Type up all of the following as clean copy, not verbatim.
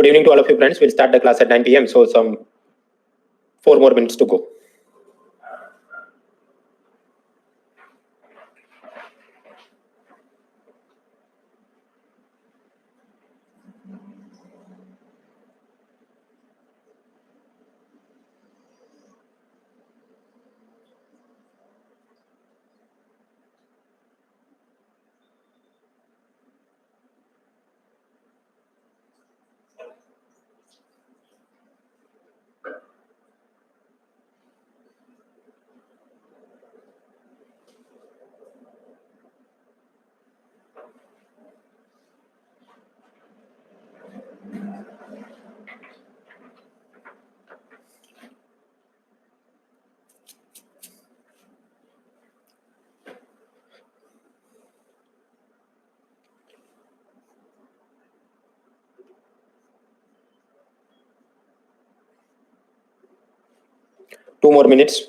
Good evening to all of you friends. We'll start the class at 9 p.m. So some 4 more minutes to go. Two more minutes.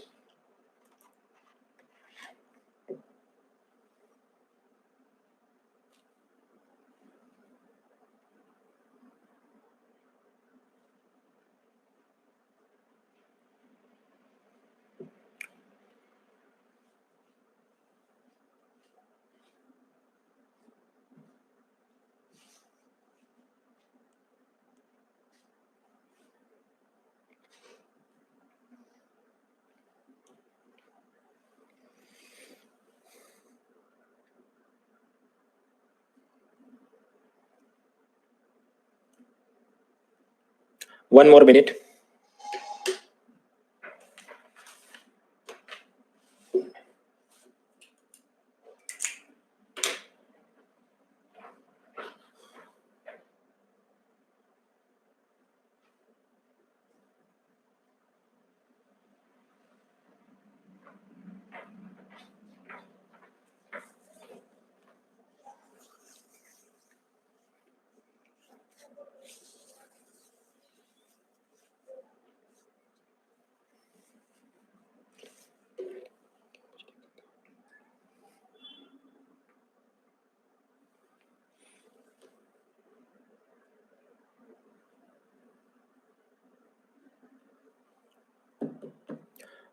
One more minute.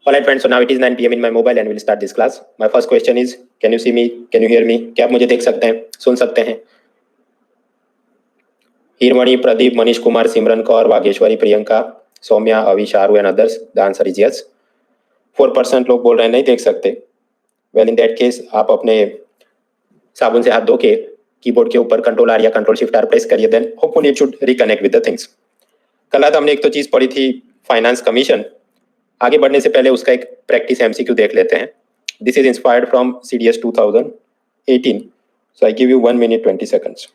All right friends, so now it is 9 p.m. in my mobile and we'll start this class. My first question is, can you see me? Can you hear me? क्या आप मुझे देख सकते हैं, सुन सकते हैं? Hiramani, Pradeep, Manish Kumar, Simran Kaur, Vageshwari, Priyanka, Saumya, Avish, Aaru and others. The answer is yes. 4% लोग बोल रहे हैं नहीं देख सकते. वेल इन दैट केस आप अपने साबुन से हाथ धो के कीबोर्ड के ऊपर कंट्रोल आर या कंट्रोल शिफ्ट आर प्रेस करिए, then hopefully it should reconnect with the things. कल रात हमने एक तो चीज पढ़ी थी फाइनेंस कमीशन. आगे बढ़ने से पहले उसका एक प्रैक्टिस एमसीक्यू देख लेते हैं. This is inspired from CDS 2018. So I give you 1 minute 20 seconds.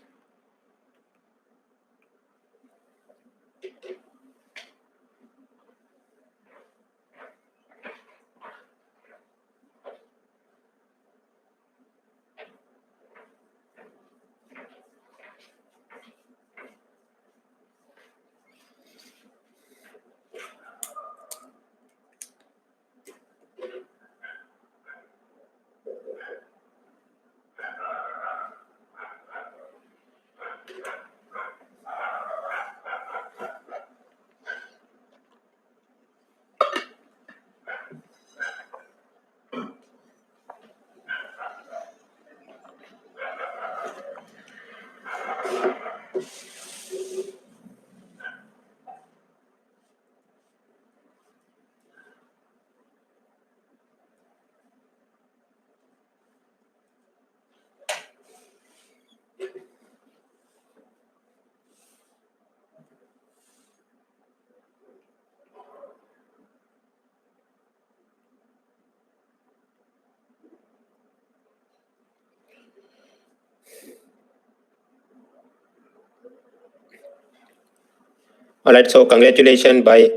Alright, so congratulations by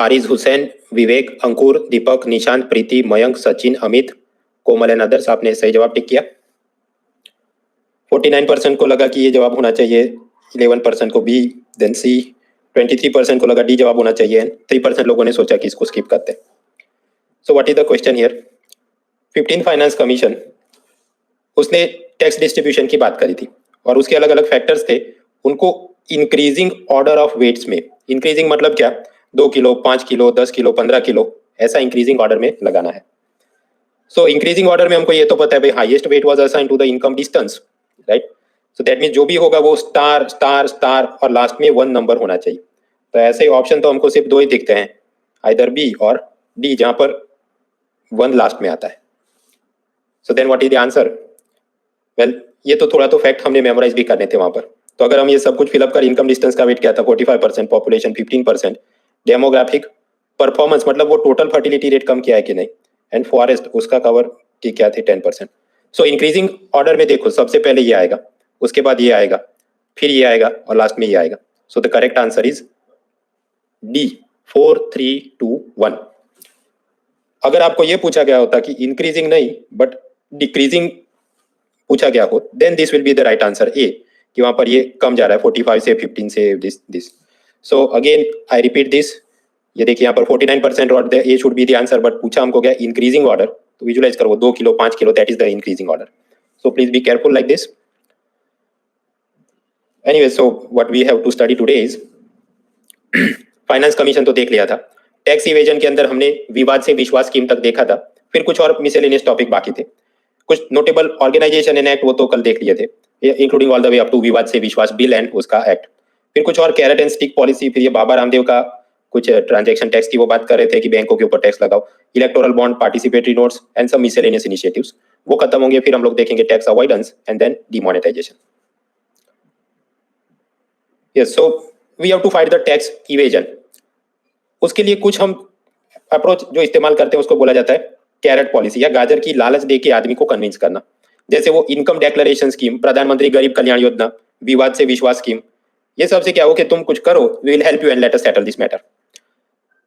Ariz Hussain, Vivek, Ankur, Deepak, Nishant, Preeti, Mayank, Sachin, Amit, Komal and others. आपने सही जवाब टिक किया. 49% को लगा कि ये जवाब होना चाहिए, 11% को B, then C, 23% को लगा D जवाब होना चाहिए, 3% लोगों ने सोचा कि इसको स्किप करते हैं. So what is the question here? 15 finance commission उसने टैक्स डिस्ट्रीब्यूशन की बात करी थी और उसके अलग अलग फैक्टर्स थे, उनको इंक्रीजिंग ऑर्डर ऑफ वेट्स में, इंक्रीजिंग मतलब क्या, 2 किलो, 5 किलो, 10 किलो, 15 किलो, ऐसा इंक्रीजिंग ऑर्डर में लगाना है। सो इंक्रीजिंग ऑर्डर में हमको ये तो पता है भाई, highest weight was assign to the income distance, right. So that mean जो भी होगा वो स्टार स्टार स्टार और लास्ट में 1 नंबर होना चाहिए। तो ऐसे ऑप्शन तो हमको सिर्फ 2 ही दिखते हैं, आइदर बी और डी, जहां पर 1 लास्ट में आता है। So then what is the answer? Well, ये तो थोड़ा तो फैक्ट हमने मेमोराइज भी करने थे वहां पर। तो अगर हम ये सब कुछ फिलअप कर, इनकम डिस्टेंस का वेट क्या था 45%, पॉपुलेशन 15%, डेमोग्राफिक परफॉर्मेंस मतलब वो टोटल फर्टिलिटी रेट कम किया है कि नहीं, एंड फॉरेस्ट उसका कवर की क्या थी 10%। सो इंक्रीजिंग ऑर्डर में देखो, सबसे पहले ये आएगा, उसके बाद ये आएगा, फिर ये आएगा और लास्ट में ये आएगा। So the correct answer is D, 4 3 2 1। अगर आपको ये पूछा गया होता कि इंक्रीजिंग नहीं बट डिक्रीजिंग पूछा गया हो, then this will be the right answer A, कि वहां पर ये कम जा रहा है 45 से 15 से this. So again I repeat this, ये देखिए यहाँ पर 49% और A should be the answer, but पूछा हमको क्या, इंक्रीजिंग ऑर्डर। तो विजुलाइज करो 2 kilo 5 kilo, that is the increasing order. So please be careful like this. Anyway, so what we have to study today is finance commission तो देख लिया था, tax evasion के अंदर हमने विवाद से विश्वास स्कीम तक देखा था, फिर कुछ और मिसेलेनियस टॉपिक बाकी थे, कुछ नोटेबल ऑर्गेनाइजेशन एंड एक्ट वो तो कल देख लिए थे, including all the way up to विवाद से विश्वास बिल एंड उसका एक्ट, फिर कुछ और कैरेट एंड स्टिक पॉलिसी, फिर ये बाबा रामदेव का कुछ ट्रांजैक्शन टैक्स की वो बात कर रहे थे कि बैंकों के ऊपर टैक्स लगाओ, electoral bond, participatory notes and some miscellaneous initiatives, वो खत्म होंगे, फिर हम लोग देखेंगे tax avoidance and then demonetisation. Yes, so we have to fight the tax evasion. उसके लिए कुछ हम अप्रोच जो इस्तेमाल करते हैं उसको बोला जाता है कैरेट पॉलिसी, या गाजर की लालच देके आदमी को कन्विंस करना। जैसे वो इनकम डिक्लेरेशन स्कीम, प्रधानमंत्री गरीब कल्याण योजना, विवाद से विश्वास स्कीम, ये सबसे क्या हो कि तुम कुछ करो, we will help you and let us settle this matter.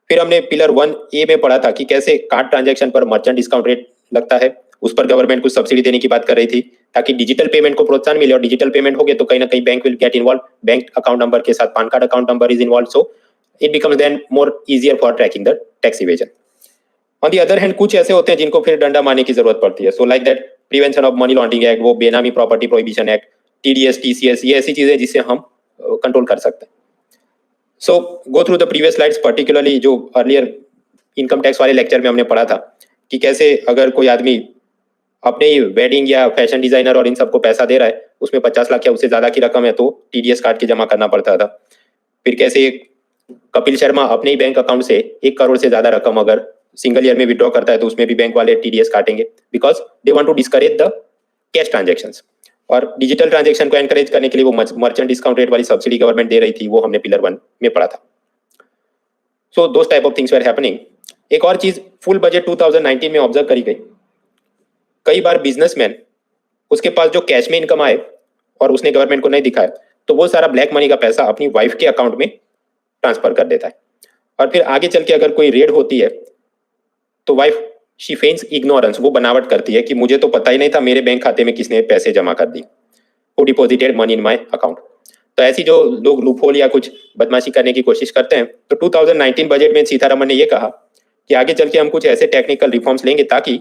फिर हमने पिलर 1A में पढ़ा था कि कैसे कार्ड ट्रांजैक्शन पर मर्चेंट डिस्काउंट रेट लगता है, उस पर गवर्नमेंट कुछ सब्सिडी देने की बात कर रही थी ताकि डिजिटल पेमेंट को प्रोत्साहन मिले, और डिजिटल पेमेंट हो गए तो कहीं ना कहीं bank will get involve, bank account number के साथ PAN card account number is involve, so it becomes then more easier for tracking the tax evasion. On the other hand कुछ ऐसे होते हैं जिनको फिर डंडा मारने की जरूरत पड़ती है, so like that prevention of money laundering act, वो benami property prohibition act, TDS TCS, ये ऐसी चीजें जिससे हम कंट्रोल कर सकते हैं। So go through the previous slides, particularly जो अर्लियर इनकम टैक्स वाले लेक्चर में हमने पढ़ा था कि कैसे अगर कोई आदमी अपने ही वेडिंग या फैशन डिजाइनर और इन सबको पैसा दे रहा है, उसमें 50 लाख या उससे ज्यादा की रकम है तो टीडीएस काट के जमा करना पड़ता था। फिर कैसे कपिल शर्मा अपने ही बैंक अकाउंट से 1 करोड़ से ज्यादा रकम अगर सिंगल ईयर में विड्रॉ करता है तो उसमें भी बैंक वाले टीडीएस काटेंगे, because they want to discourage the cash transactions. और डिजिटल ट्रांजैक्शन को एनकरेज करने के लिए वो मर्चेंट डिस्काउंट रेट वाली सब्सिडी गवर्नमेंट दे रही थी, वो हमने पिलर 1 में पढ़ा था। So those type of things were happening. एक और चीज फुल बजट 2019 में ऑब्जर्व करी गई, कई बार बिजनेसमैन उसके पास जो कैश में इनकम आए और उसने गवर्नमेंट को नहीं दिखाया तो वो सारा ब्लैक मनी का पैसा अपनी वाइफ के अकाउंट में ट्रांसफर कर देता है, और फिर आगे चल के अगर कोई रेड होती है तो वाइफ शी फेन्स इग्नोरेंस, वो बनावट करती है कि मुझे तो पता ही नहीं था मेरे बैंक खाते में किसने पैसे जमा कर दी, who deposited money in my account. तो ऐसी जो लोग लूपहोल या कुछ बदमाशी करने की कोशिश करते हैं, तो 2019 बजट में सीतारमण ने यह कहा कि आगे चल के हम कुछ ऐसे टेक्निकल रिफॉर्म्स लेंगे ताकि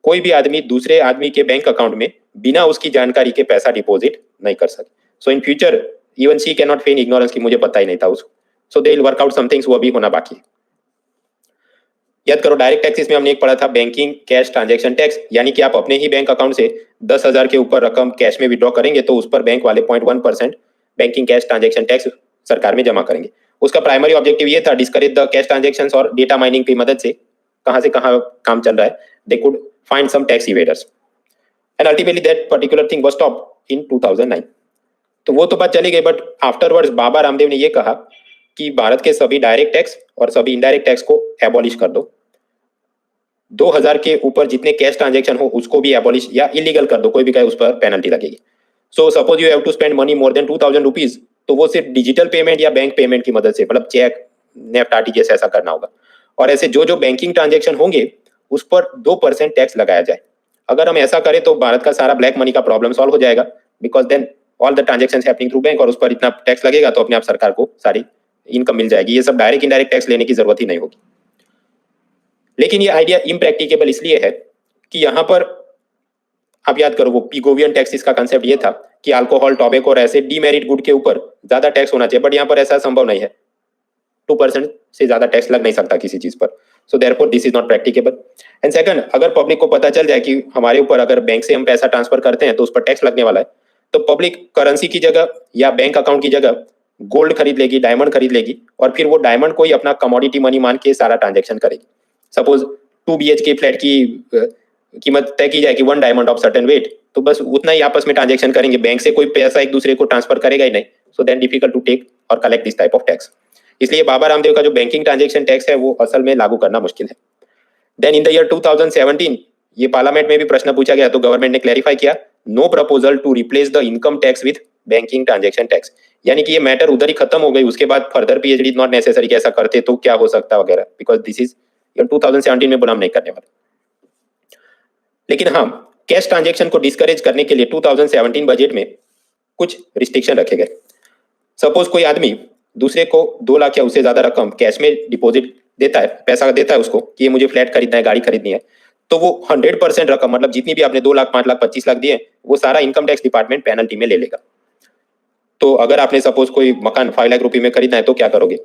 कोई भी आदमी दूसरे आदमी के बैंक अकाउंट में बिना उसकी जानकारी के पैसा डिपॉजिट नहीं कर सके। So in future even she can not feign ignorance कि मुझे पता ही नहीं था उसको। So they will work out some things, वो अभी होना बाकी है। याद करो डायरेक्ट टैक्सेस में हमने एक पढ़ा था बैंकिंग कैश ट्रांजैक्शन टैक्स, यानी कि आप अपने ही बैंक अकाउंट से 10,000 के ऊपर रकम कैश में विड्रॉ करेंगे तो उस पर बैंक वाले 0.1% बैंकिंग कैश ट्रांजैक्शन टैक्स सरकार में जमा करेंगे। उसका प्राइमरी ऑब्जेक्टिव ये था डिस्करेज द कैश ट्रांजैक्शंस, और डेटा माइनिंग की मदद से कहां काम चल रहा है, they could find some tax evaders, and ultimately that particular thing was stopped in 2009। तो वो तो बात चली गई, बट आफ्टरवर्ड्स बाबा रामदेव ने ये कहा कि भारत के सभी डायरेक्ट टैक्स और सभी इनडायरेक्ट टैक्स को एबॉलिश कर दो, 2000 के ऊपर जितने कैश ट्रांजैक्शन हो उसको भी एबॉलिश या इलीगल कर दो, कोई भी कहे उस पर पेनल्टी लगेगी। So suppose you have to spend money more than 2000 rupees, तो वो सिर्फ डिजिटल पेमेंट या बैंक पेमेंट की मदद से, मतलब चेक, नेफ्ट, आरटीजीएस ऐसा करना होगा, और ऐसे जो जो बैंकिंग ट्रांजैक्शन होंगे उस पर 2% टैक्स लगाया जाए। अगर हम ऐसा करें तो भारत का सारा ब्लैक मनी का प्रॉब्लम सॉल्व हो जाएगा, because then all the transactions happening through bank, और उस पर इतना टैक्स लगेगा तो अपने आप सरकार को सारी इनकम मिल जाएगी, ये सब डायरेक्ट इनडायरेक्ट टैक्स लेने की जरूरत ही नहीं होगी। लेकिन ये आइडिया इम्प्रैक्टिकेबल इसलिए है कि यहां पर आप याद करो वो पिगोवियन टैक्सेस का कंसेप्ट ये था कि अल्कोहल, टॉबैको और ऐसे डीमेरिट गुड के ऊपर ज्यादा टैक्स होना चाहिए, बट यहाँ पर ऐसा संभव नहीं है। 2% से ज्यादा टैक्स लग नहीं सकता किसी चीज पर। So therefore this is not practicable. And second, अगर पब्लिक को पता चल जाए कि हमारे ऊपर अगर बैंक से हम पैसा ट्रांसफर करते हैं तो उस पर टैक्स लगने वाला है, तो पब्लिक करेंसी की जगह या बैंक अकाउंट की जगह गोल्ड खरीद लेगी, डायमंड खरीद लेगी, और फिर वो डायमंड को ही अपना कमोडिटी मनी मान के सारा ट्रांजेक्शन करेगी। सपोज 2 BHK फ्लैट की कीमत तय की जाए कि 1 डायमंड ऑफ सर्टेन वेट, तो बस उतना ही आपस में ट्रांजेक्शन करेंगे, बैंक से कोई पैसा एक दूसरे को ट्रांसफर करेगा ही नहीं। So then difficult to take और collect this type of tax. इसलिए बाबा रामदेव का जो बैंकिंग ट्रांजेक्शन टैक्स है वो असल में लागू करना मुश्किल है। देन इन द ईयर 2017 ये पार्लियामेंट में भी प्रश्न पूछा गया, तो गवर्नमेंट ने क्लैरिफाई किया, no proposal to replace the income tax with banking transaction tax. यानी कि ये मैटर उधर ही खत्म हो गई, उसके बाद फर्दर PhD नॉट नेसेसरी कि ऐसा करते तो क्या हो सकता वगैरह, बिकॉज दिस इज 2017 में बोला हम नहीं करने वाले। लेकिन हाँ, कैश ट्रांजेक्शन को डिस्करेज करने के लिए 2017 बजट में कुछ रिस्ट्रिक्शन रखे गए। सपोज कोई आदमी दूसरे को 2 लाख या उससे ज्यादा रकम कैश में डिपॉजिट देता है, पैसा देता है उसको कि ये मुझे फ्लैट खरीदना है, गाड़ी खरीदनी है, तो वो 100% रकम, मतलब जितनी भी आपने 2 लाख, 5 लाख, 25 लाख दिए, वो सारा इनकम टैक्स डिपार्टमेंट पेनल्टी में ले लेगा। तो अगर आपने सपोज कोई मकान 5 लाख रुपए में खरीदना है तो क्या करोगे?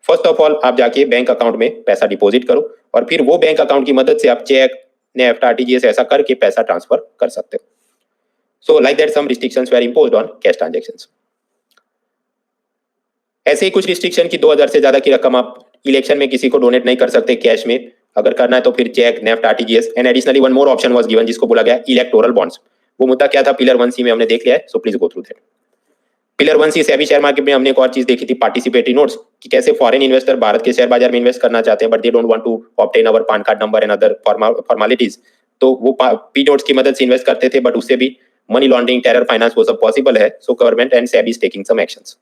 फर्स्ट ऑफ ऑल आप जाके बैंक अकाउंट में पैसा डिपॉजिट करो, और फिर वो बैंक अकाउंट की मदद से आप चेक, नेफ्ट, RTGS ऐसा करके पैसा ट्रांसफर कर सकते हो। So like that some restrictions were imposed on cash transactions. ऐसे ही कुछ रिस्ट्रिक्शन की 2000 से ज्यादा की रकम आप इलेक्शन में किसी को डोनेट नहीं कर सकते कैश में, अगर करना है तो फिर cheque, NEFT, RTGS। And additionally one more option was given जिसको बोला गया इलेक्टोरल बॉन्ड्स। वो मुद्दा क्या था पिलर 1C में हमने देख लिया है, so please go through that. Pillar 1C SEBI share market में हमने एक और चीज देखी थी, पार्टिसिपेटरी नोट्स, कि कैसे फॉरेन इन्वेस्टर भारत के शेयर बाजार में इन्वेस्ट करना चाहते हैं but they don't want to obtain our PAN card number and other formalities, तो वो पी नोट्स की मदद से इन्वेस्ट करते थे, बट उससे भी मनी लॉन्ड्रिंग, टेरर फाइनेंस, वो सब पॉसिबल है। So government and SEBI is taking some actions.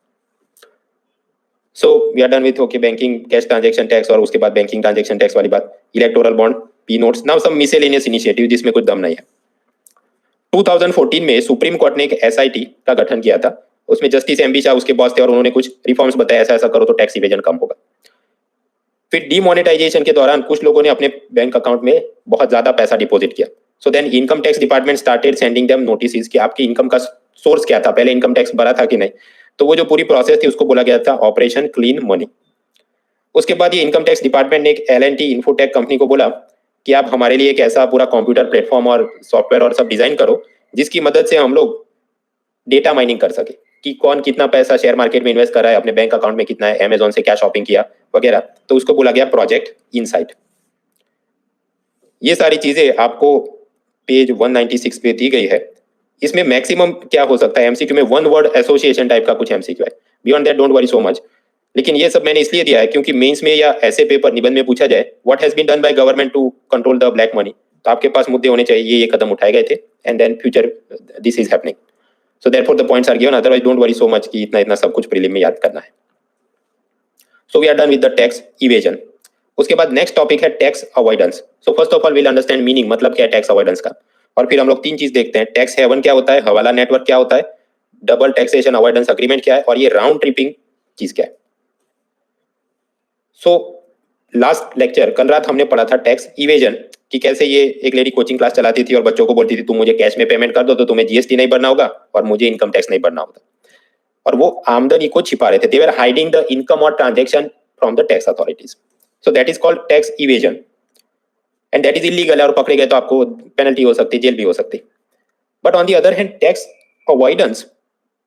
So we are done with okay banking cash transaction tax, और उसके बाद बैंकिंग ट्रांजैक्शन टैक्स वाली बात, electoral bond, P notes. Now some miscellaneous initiative जिसमें कुछ दम नहीं है। 2014 में सुप्रीम कोर्ट ने एक SIT का गठन किया था, उसमें जस्टिस MB शाह उसके बॉस थे, और उन्होंने कुछ रिफॉर्म्स बताया, ऐसा ऐसा करो तो टैक्स इवेजन कम होगा। फिर डीमोनेटाइजेशन के दौरान कुछ लोगों ने अपने बैंक अकाउंट में बहुत ज्यादा पैसा डिपॉजिट किया। So then income tax department started sending them notice कि आपकी इनकम का सोर्स क्या था, पहले इनकम टैक्स भरा था कि नहीं। तो वो जो पूरी प्रोसेस थी उसको बोला गया था ऑपरेशन क्लीन मनी। उसके बाद ये इनकम टैक्स डिपार्टमेंट ने एक L&T इन्फोटेक कंपनी को बोला कि आप हमारे लिए एक ऐसा पूरा कंप्यूटर प्लेटफॉर्म और सॉफ्टवेयर और सब डिजाइन करो जिसकी मदद से हम लोग डेटा माइनिंग कर सके कि कौन कितना पैसा शेयर मार्केट में इन्वेस्ट कर रहा है, अपने बैंक अकाउंट में कितना है, अमेजोन से क्या शॉपिंग किया वगैरह। तो उसको बोला गया प्रोजेक्ट इनसाइट। ये सारी चीजें आपको पेज 196 पे दी गई है। इसमें मैक्सिमम क्या हो सकता है MCQ में, 1 वर्ड एसोसिएशन टाइप का कुछ MCQ है, beyond that don't worry so much. लेकिन ये सब मैंने इसलिए दिया है क्योंकि मेंस में या ऐसे पेपर निबंध में पूछा जाए what has been done by government to control the black money, तो आपके पास मुद्दे होने चाहिए, ये कदम उठाए गए थे and then future this is happening. So therefore the points are given, otherwise don't worry so much कि इतना इतना सब कुछ प्रीलिम में याद करना है। So we are done with the tax evasion. उसके बाद नेक्स्ट टॉपिक है tax avoidance. So first of all will understand meaning, मतलब क्या है टैक्स अवॉइडेंस का, और फिर हम लोग 3 चीज देखते हैं, टैक्स हेवन क्या होता है, हवाला नेटवर्क क्या होता है, डबल टैक्सेशन अवॉइडेंस अग्रीमेंट क्या है, और ये राउंड ट्रिपिंग चीज क्या है। सो लास्ट लेक्चर कल रात हमने पढ़ा था टैक्स इवेजन, कि कैसे ये एक लेडी कोचिंग क्लास चलाती थी और बच्चों को बोलती थी तुम मुझे कैश में पेमेंट कर दो तो तुम्हें GST नहीं भरना होगा और मुझे इनकम टैक्स नहीं भरना होगा, और वो आमदनी को छिपा रहे थे। दे वर हाइडिंग द इनकम और transaction from the tax authorities. So that is called tax evasion and that is illegal, और पकड़े गए तो आपको पेनल्टी हो सकती है, जेल भी हो सकती है। But on the other hand tax avoidance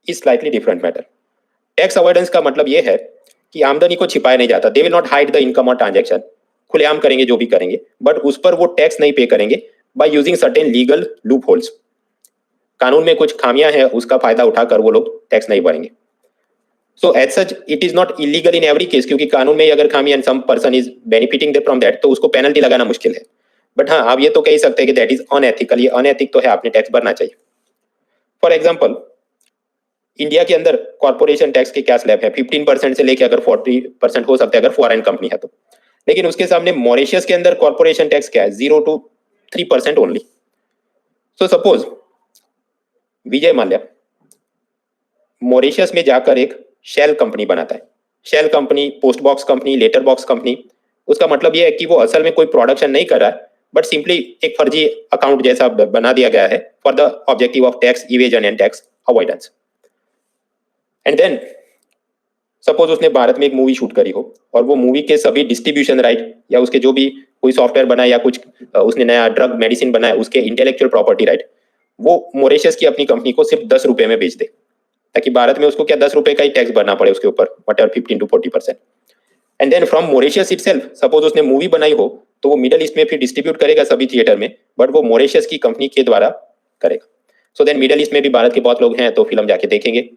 is slightly different matter. Tax avoidance का मतलब ये है कि आमदनी को छिपाया नहीं जाता, they will not hide the income और ट्रांजैक्शन, खुलेआम करेंगे जो भी करेंगे, बट उस पर वो टैक्स नहीं पे करेंगे by using certain legal loop holes. कानून में कुछ खामियां हैं, उसका फायदा उठाकर वो लोग टैक्स नहीं भरेंगे। So as such it is not illegal in every case, क्योंकि कानून में अगर खामी and some person is benefiting from that तो उसको पेनल्टी लगाना मुश्किल है। बट हाँ, आप ये तो कह ही सकते हैं कि दैट इज अनएथिकल, ये अनएथिक तो है, आपने टैक्स भरना चाहिए। फॉर एग्जाम्पल इंडिया के अंदर कॉर्पोरेशन टैक्स के क्या स्लैब है, 15% से लेकर अगर 40% हो सकता है अगर फॉरेन कंपनी है तो। लेकिन उसके सामने मॉरिशस के अंदर कॉर्पोरेशन टैक्स क्या है, 0 to 3% only. So suppose Vijay Mallya Mauritius में जाकर एक शेल कंपनी बनाता है, shell company, post box company, letter box company. उसका मतलब यह है कि वो असल में कोई प्रोडक्शन नहीं कर रहा है, बट सिंपली एक फर्जी अकाउंट जैसा बना दिया गया है for the objective of tax evasion and tax avoidance. And then suppose उसने भारत में एक मूवी शूट करी हो और वो मूवी के सभी डिस्ट्रीब्यूशन राइट या उसके जो भी कोई सॉफ्टवेयर बनाया या कुछ उसने नया ड्रग मेडिसिन बनाया उसके इंटेलेक्चुअल प्रॉपर्टी राइट वो मॉरिशस की अपनी कंपनी को सिर्फ 10 रुपए में बेच दे, ताकि भारत में उसको क्या 10 रुपए का ही टैक्स भरना पड़े उसके ऊपर, whatever 15 to 40%। And then from Mauritius itself suppose उसने मूवी बनाई हो तो वो मिडल ईस्ट में फिर डिस्ट्रीब्यूट करेगा सभी थिएटर में, बट वो मॉरिशस की कंपनी के द्वारा करेगा। सो देन मिडल ईस्ट में भी भारत के बहुत लोग हैं तो फिल्म जाके देखेंगे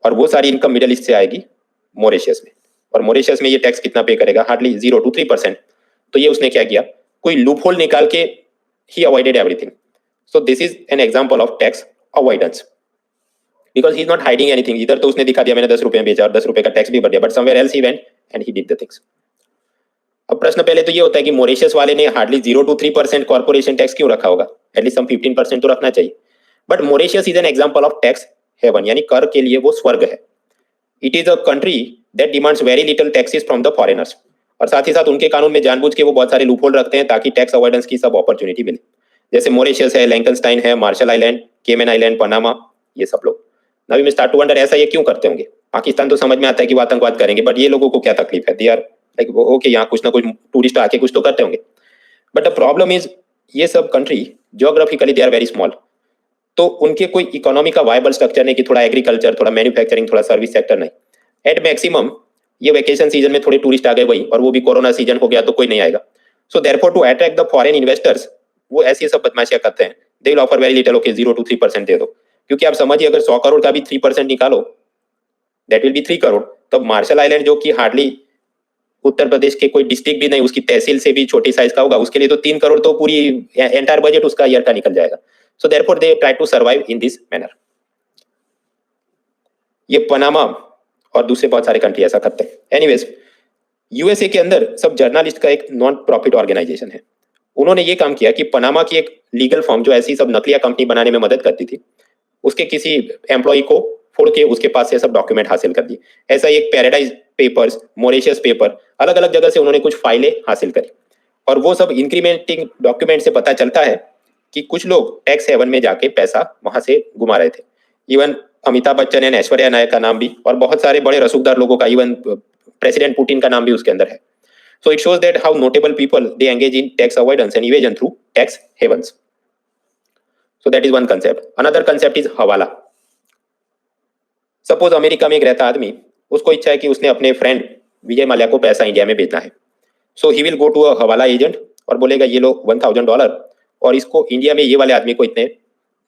और वो सारी इनकम मिडल ईस्ट से आएगी मॉरिशस में, और मॉरिशस में ये टैक्स कितना पे करेगा, हार्डली 0 to 3%। तो ये उसने क्या किया, कोई लूप होल निकाल के ही avoided everything. So this is an example of tax avoidance because he is not hiding anything. इधर तो उसने दिखा दिया मैंने 10 रुपए में बेचा और 10 रुपए का टैक्स भी भर दिया, but somewhere else he went and he did the things. अब प्रश्न पहले तो ये होता है कि मॉरिशस वाले ने हार्डली 0 to 3% कॉर्पोरेशन टैक्स क्यों रखा होगा, एटलीस्ट सम 15% तो रखना चाहिए। But Mauritius is an example of tax haven, यानी कर के लिए वो स्वर्ग है। It is a country that demands very little taxes from the foreigners, और साथ ही साथ उनके कानून में जानबूझ के वो बहुत सारे लूपहोल रखते हैं ताकि टैक्स अवॉइडेंस की सब अपॉर्चुनिटी मिले। जैसे मॉरिशस है, लैंकनस्टाइन है, Marshall Island, Cayman Island, Panama, ये सब लोग। Now you may start to wonder ऐसा ये क्यों करते होंगे। पाकिस्तान तो समझ में आता है कि वो आतंकवाद करेंगे, बट ये लोगों को क्या तकलीफ है, दे आर लाइक ओके यहाँ कुछ ना कुछ टूरिस्ट आके कुछ तो करते होंगे। बट द प्रॉब्लम इज ये सब country geographically they are very small, तो उनके कोई इकोनॉमी का वायबल स्ट्रक्चर नहीं कि थोड़ा एग्रीकल्चर, थोड़ा मैन्युफैक्चरिंग, थोड़ा सर्विस सेक्टर नहीं। एट मैक्सिमम ये वेकेशन सीजन में थोड़े टूरिस्ट आ गए वही, और वो भी कोरोना सीजन हो गया तो कोई नहीं आएगा। So therefore to attract the foreign investors वो ऐसी सब बदमाशियां करते हैं, they will offer very little, okay 0 to 3% दे दो। क्योंकि आप समझिए अगर 100 करोड़ का भी 3% निकालो दैट विल बी 3 करोड़। तब मार्शल आइलैंड जो कि हार्डली उत्तर प्रदेश के कोई डिस्ट्रिक्ट भी नहीं, उसकी तहसील से भी छोटी साइज का होगा, उसके लिए तो 3 करोड़ तो पूरी एंटायर बजट उसका ईयर का निकल जाएगा। So therefore they try to survive in this manner. ये पनामा और दूसरे बहुत सारे कंट्री ऐसा करते हैं। एनीवेज यूएसए के अंदर सब जर्नलिस्ट का एक नॉन प्रॉफिट ऑर्गेनाइजेशन है। उन्होंने ये काम किया कि पनामा की एक लीगल फॉर्म जो ऐसी सब नकलिया कंपनी बनाने में मदद करती थी, उसके किसी एम्प्लॉय को फोड़ के उसके पास से सब डॉक्यूमेंट हासिल कर दिए। ऐसा एक पैराडाइज पेपर्स, मॉरिशस पेपर, अलग अलग जगह से उन्होंने कुछ फाइलें हासिल करी, और वो सब इंक्रीमेंटिंग डॉक्यूमेंट से पता चलता है कि कुछ लोग टैक्स हेवन में जाके पैसा वहां से घुमा रहे थे। इवन अमिताभ बच्चन एंड ऐश्वर्या नायक का नाम भी, और बहुत सारे बड़े रसूखदार लोगों का, इवन प्रेसिडेंट पुतिन का नाम भी उसके अंदर है। So it shows that how notable people they engage in tax avoidance and evasion through tax havens. So that is one concept. Another concept is हवाला। Suppose अमेरिका में एक रहता आदमी, उसको इच्छा है कि उसने अपने फ्रेंड विजय माल्या को पैसा इंडिया में भेजना है। So he will go to a हवाला एजेंट और बोलेगा ये लो $1,000 और इसको इंडिया में ये वाले आदमी को इतने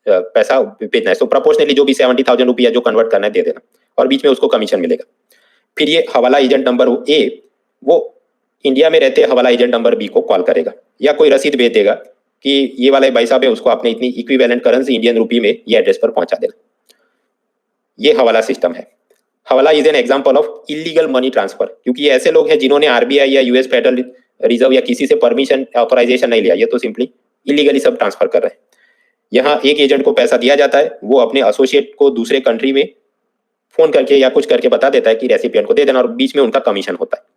पैसा भेजना है। सो प्रोपोर्शनली जो भी 70,000 रुपया जो कन्वर्ट करना है दे देना, और बीच में उसको कमीशन मिलेगा। फिर ये हवाला एजेंट नंबर ए वो इंडिया में रहते हवाला एजेंट नंबर बी को कॉल करेगा या कोई रसीद भेज देगा कि ये वाले भाई साहब है, उसको आपने इतनी इक्विवेलेंट करेंसी इंडियन रुपी में ये एड्रेस पर पहुंचा देना। ये हवाला सिस्टम है। हवाला is an example of illegal money transfer, क्योंकि ये ऐसे लोग हैं जिन्होंने आरबीआई या यूएस फेडरल रिजर्व या किसी से परमिशन ऑथराइजेशन नहीं लिया, ये तो सिंपली इलीगली सब ट्रांसफर कर रहे हैं। यहाँ एक एजेंट को पैसा दिया जाता है, वो अपने एसोसिएट को दूसरे कंट्री में फोन करके या कुछ करके बता देता है कि रेसिपिएंट को दे देना, और बीच में उनका कमीशन होता है।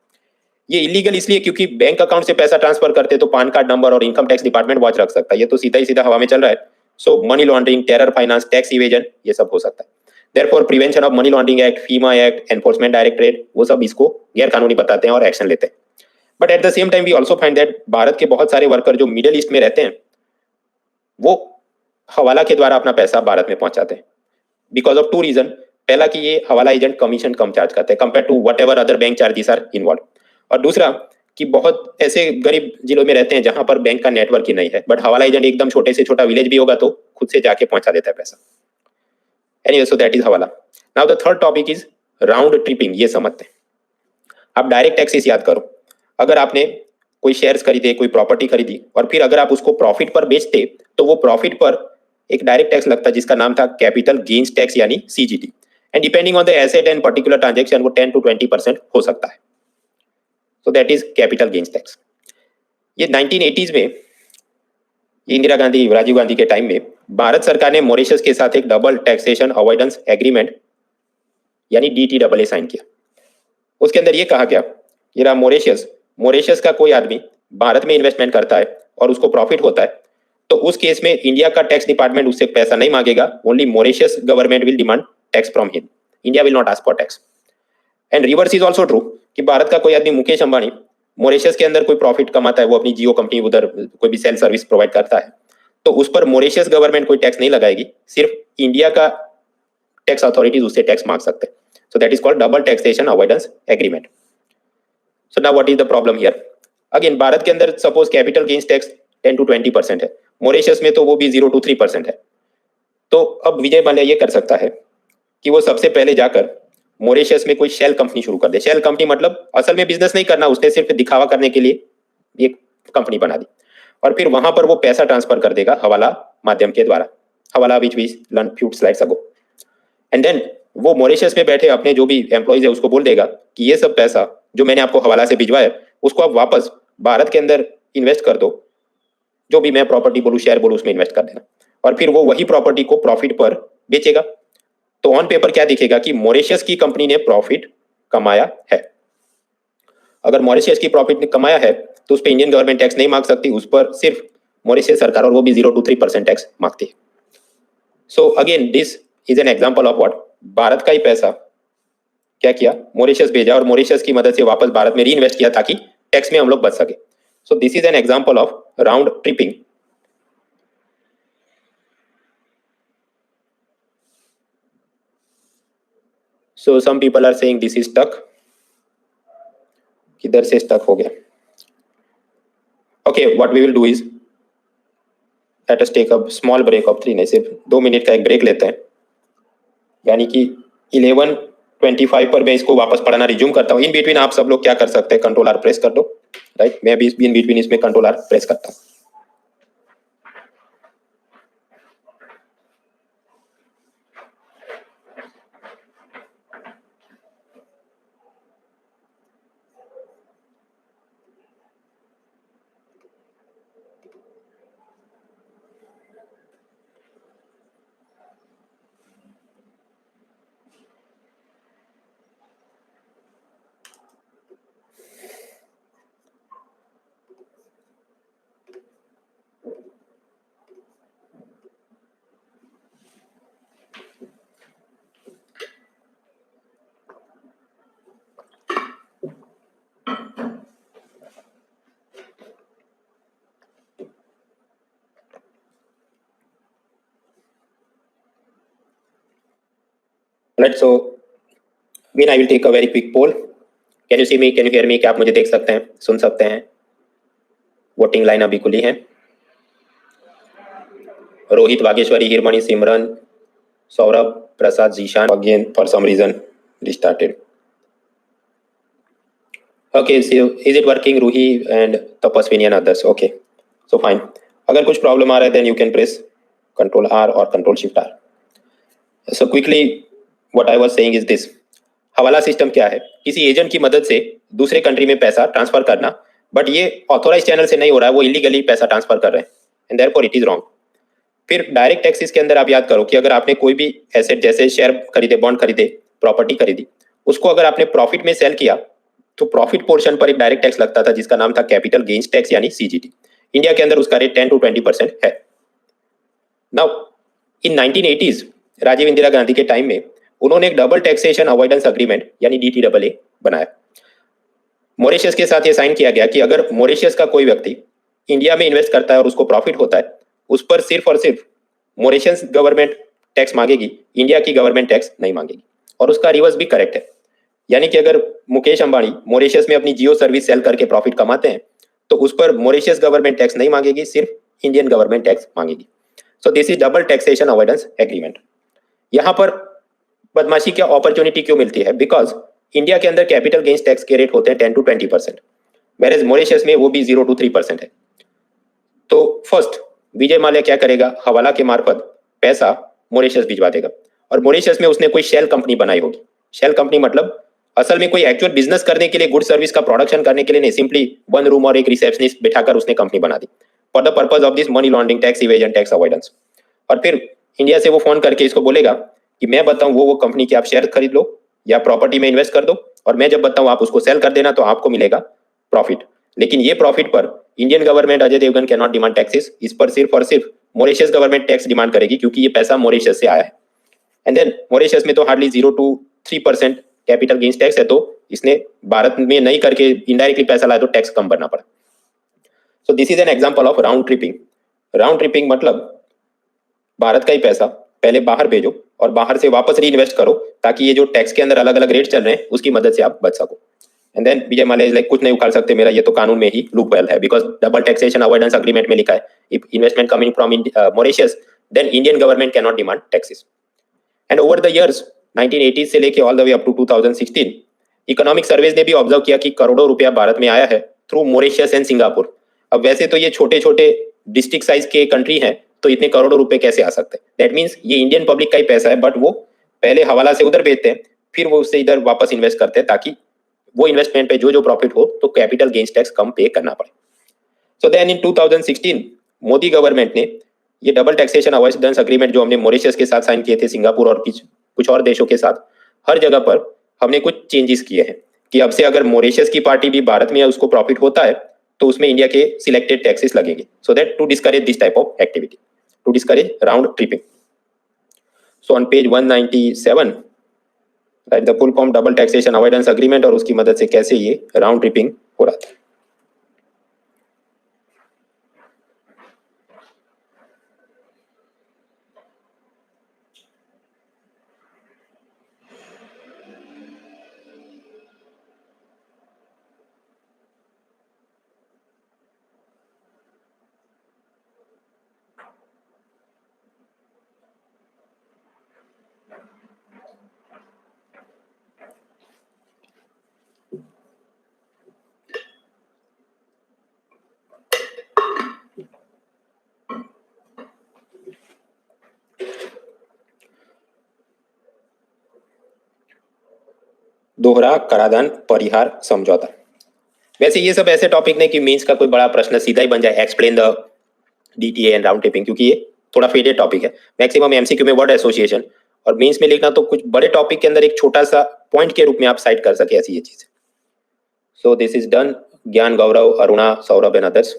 ये इलीगल इसलिए क्योंकि बैंक अकाउंट से पैसा ट्रांसफर करते तो पैन कार्ड नंबर और इनकम टैक्स डिपार्टमेंट वॉच रख सकता है, ये तो सीधा ही सीधा हवा में चल रहा है। So money laundering, terror finance, tax evasion, ये सब हो सकता है। Therefore prevention of money laundering act, FEMA act, enforcement directorate, वो सब इसको गैर कानूनी बताते हैं और एक्शन लेते हैं। But at the same time we also find that Bharat के बहुत सारे वर्कर जो मिडिल ईस्ट में रहते हैं वो हवाला के द्वारा अपना पैसा भारत में पहुंचाते हैं बिकॉज ऑफ 2 रीजन। पहला कि ये हवाला एजेंट कमीशन कम चार्ज करते हैं compare to whatever other bank charges are involve, और दूसरा कि बहुत ऐसे गरीब जिलों में रहते हैं जहां पर बैंक का नेटवर्क ही नहीं है, बट हवाला एजेंट एकदम छोटे से छोटा विलेज भी होगा तो खुद से जाके पहुंचा देता है पैसा। एनीवे सो दैट इज हवाला। Now the third topic is round tripping. ये समझते हैं। आप डायरेक्ट टैक्सेस याद करो। अगर आपने कोई शेयर्स खरीदे, कोई प्रॉपर्टी खरीदी और फिर अगर आप उसको प्रॉफिट पर बेचते तो वो प्रॉफिट पर एक डायरेक्ट टैक्स लगता है जिसका नाम था कैपिटल गेन्स टैक्स यानी CGT, and depending on the asset and particular transaction वो 10 to 20% हो सकता है। So that is capital gains tax. ये 1980s में इंदिरा गांधी, राजीव गांधी के टाइम में भारत सरकार ने मॉरिशस के साथ एक डबल टैक्सेशन अवॉइडेंस एग्रीमेंट यानी DTAA साइन किया। उसके अंदर ये कहा गया कि मॉरिशस का कोई आदमी भारत में इन्वेस्टमेंट करता है और उसको प्रॉफिट होता है तो उस केस में इंडिया का टैक्स डिपार्टमेंट उससे पैसा नहीं मांगेगा, only Mauritius government will demand tax from him, India will not ask for tax. And reverse is also true कि भारत का कोई आदमी मुकेश अंबानी मॉरिशस के अंदर कोई प्रॉफिट कमाता है, वो अपनी जियो कंपनी उधर कोई भी सेल सर्विस प्रोवाइड करता है, तो उस पर मॉरिशस गवर्नमेंट कोई टैक्स नहीं लगाएगी, सिर्फ इंडिया का टैक्स अथॉरिटीज उससे टैक्स मांग सकते हैं। सो that is called double taxation avoidance agreement. So now what is the problem here? Again Bharat के अंदर suppose capital gains tax 10 to 20% है, मॉरिशस में तो वो भी 0 to 3% है। तो अब विजय माल्या ये कर सकता है कि वो सबसे पहले जाकर मॉरिशस में कोई शेल कंपनी शुरू कर दे। शेल कंपनी मतलब असल में बिजनेस नहीं करना, उसने सिर्फ दिखावा करने के लिए एक कंपनी बना दी, और फिर वहां पर वो पैसा ट्रांसफर कर देगा हवाला माध्यम के द्वारा, hawala which we learn few slides ago. And then वो मॉरिशस में बैठे अपने जो भी एम्प्लॉइज है उसको बोल देगा कि ये सब पैसा जो मैंने आपको हवाला से भिजवाया उसको आप वापस भारत के अंदर इन्वेस्ट कर दो, जो भी मैं प्रॉपर्टी बोलूँ शेयर बोलूँ उसमें इन्वेस्ट कर देना, और फिर वो वही प्रॉपर्टी को प्रॉफिट पर बेचेगा। तो ऑन पेपर क्या दिखेगा कि मॉरिशस की कंपनी ने प्रॉफिट कमाया है। अगर मॉरिशस की प्रॉफिट ने कमाया है तो उस पर इंडियन गवर्नमेंट टैक्स नहीं मांग सकती, उस पर सिर्फ मॉरिशस सरकार, और वो भी 0 to 3% टैक्स मांगती है। So again this is an example of what, Bharat का ही पैसा क्या किया, मॉरिशस भेजा और मॉरिशस की मदद से वापस भारत में री इन्वेस्ट किया ताकि टैक्स में हम लोग बच सके। So this is an example of round tripping. So some people are saying this is stuck, किधर से स्टक हो गया? Okay, what we will do is let us take a small break of 3, नहीं सिर्फ 2 मिनट का एक break लेते हैं, यानी कि 11:25 पर मैं इसको वापस पढ़ना रिज्यूम करता हूँ। इन बिटवीन आप सब लोग क्या कर सकते हैं, कंट्रोल आर प्रेस कर दो, राइट? मैं भी इन बिटवीन इसमें कंट्रोल आर प्रेस करता हूँ। Right, so Mean I will take a very quick poll. Can you see me? Can you hear me? क्या आप मुझे देख सकते हैं, सुन सकते हैं? वोटिंग लाइन अभी खुली है। Rohit, Vageshwari, Hiramani, Simran, Saurabh, Prasad, Zeeshan, again for some reason restarted. Okay, so is it working? Roohi and Tapaswini and others. Okay, so fine. अगर कुछ प्रॉब्लम आ रहा है then you can press Control R or Control Shift R. So quickly what I was saying is this. हवाला system क्या है? किसी agent की मदद से दूसरे कंट्री में पैसा ट्रांसफर करना, बट ये ऑथोराइज चैनल से नहीं हो रहा है, वो इलीगली पैसा ट्रांसफर कर रहे हैं, and therefore it is wrong. फिर डायरेक्ट टैक्सेस के अंदर आप याद करो कि अगर आपने कोई भी एसेट जैसे शेयर खरीदे, बॉन्ड खरीदे, प्रॉपर्टी खरीदी, उसको अगर आपने प्रॉफिट में सेल किया तो प्रॉफिट पोर्शन पर एक डायरेक्ट टैक्स लगता था जिसका नाम था कैपिटल गेन्स टैक्स यानी सीजीटी। इंडिया के अंदर उसका रेट 10 to 20% है। Now in 1980s Rajiv Indira Gandhi के टाइम में उन्होंने एक डबल टैक्सेशन अवॉइडेंस एग्रीमेंट यानी DTAA बनाया। मॉरिशस के साथ ये साइन किया गया कि अगर मॉरिशस का कोई व्यक्ति इंडिया में इन्वेस्ट करता है और उसको प्रॉफिट होता है, उस पर सिर्फ और सिर्फ मॉरिशस गवर्नमेंट टैक्स मांगेगी, इंडिया की गवर्नमेंट टैक्स नहीं मांगेगी। और उसका रिवर्स भी करेक्ट है, यानी कि अगर मुकेश अंबानी मॉरिशस में अपनी जियो सर्विस सेल करके प्रॉफिट कमाते हैं तो उस पर मॉरिशस गवर्नमेंट टैक्स नहीं मांगेगी, सिर्फ इंडियन गवर्नमेंट टैक्स मांगेगी। So this is double taxation avoidance agreement. यहाँ पर बदमाशी क्या अपॉर्चुनिटी क्यों मिलती है? बिकॉज इंडिया के अंदर कैपिटल गेन्स टैक्स के रेट होते हैं 10 to 20%, वेयर मॉरिशस में वो भी 0 to 3% है। तो फर्स्ट विजय माल्या क्या करेगा, हवाला के मार्फत पैसा मॉरिशस भिजवा देगा, और मॉरिशस में उसने कोई शेल कंपनी बनाई होगी। शेल कंपनी मतलब असल में कोई एक्चुअल बिजनेस करने के लिए, गुड सर्विस का प्रोडक्शन करने के लिए नहीं, सिंपली 1 रूम और एक रिसेप्शनिस्ट बिठाकर उसने कंपनी बना दी for the purpose of this money laundering, tax evasion, tax avoidance. और फिर इंडिया से वो फोन करके इसको बोलेगा कि मैं बताऊं वो कंपनी के आप शेयर खरीद लो या प्रॉपर्टी में इन्वेस्ट कर दो, और मैं जब बताऊं आप उसको सेल कर देना तो आपको मिलेगा प्रॉफिट। लेकिन ये प्रॉफिट पर Indian government Ajay Devgan can not demand taxes, इस पर सिर्फ और सिर्फ मॉरिशस गवर्नमेंट टैक्स डिमांड करेगी क्योंकि ये पैसा मॉरिशस से आया है। एंड देन मॉरिशस में तो hardly 0 to 3% capital gains tax है, तो इसने भारत में नहीं करके इनडायरेक्टली पैसा लाया तो टैक्स कम भरना पड़ा। सो this is an example of round tripping. Round tripping मतलब भारत का ही पैसा पहले बाहर भेजो और बाहर से वापस री इन्वेस्ट करो ताकि ये जो टैक्स के अंदर अलग अलग रेट चल रहे हैं उसकी मदद से आप बच सको। And then Vijay Mallya like कुछ नहीं उखाड़ सकते मेरा, ये तो कानून में ही लूप होल है, because double taxation avoidance agreement में लिखा है if investment coming from Mauritius then Indian government can not demand taxes. And over the years 1980 से लेके all the way up to 2016 economic surveys ने भी ऑब्जर्व किया कि करोड़ों रुपया भारत में आया है थ्रू मॉरिशस एंड सिंगापुर। अब वैसे तो ये छोटे छोटे डिस्ट्रिक्ट साइज के कंट्री हैं, तो इतने करोड़ों रुपए कैसे आ सकते हैं? दैट मीन्स ये इंडियन पब्लिक का ही पैसा है, बट वो पहले हवाला से उधर भेजते हैं, फिर वो उससे इधर वापस इन्वेस्ट करते हैं ताकि वो इन्वेस्टमेंट पे जो प्रॉफिट हो तो कैपिटल गेन्स टैक्स कम पे करना पड़े। सो देन इन 2016 मोदी गवर्नमेंट ने ये डबल टैक्सेशन अवॉइडेंस अग्रीमेंट जो हमने मॉरिशस के साथ साइन किए थे, सिंगापुर और कुछ और देशों के साथ, हर जगह पर हमने कुछ चेंजेस किए हैं कि अब से अगर मॉरिशस की पार्टी भी भारत में उसको प्रॉफिट होता है तो उसमें इंडिया के सिलेक्टेड टैक्सेस लगेंगे, so that to discourage this type of activity, to discourage round tripping. So on page 197 write the full form double taxation avoidance agreement और उसकी मदद से कैसे ये राउंड ट्रिपिंग हो रहा था। दोहरा कराधान परिहार समझौता। वैसे ये सब ऐसे टॉपिक नहीं कि मींस का कोई बड़ा प्रश्न सीधा ही बन जाए, explain the DTA and round tripping, क्योंकि ये थोड़ा फेडेड टॉपिक है। मैक्सिमम एमसीक्यू में वर्ड एसोसिएशन और मींस में लिखना तो कुछ बड़े टॉपिक के अंदर एक छोटा सा पॉइंट के रूप में आप साइट कर सके, ऐसी ये चीज। So this is done. Gyan, Gaurav, Aruna, Saurabh and others.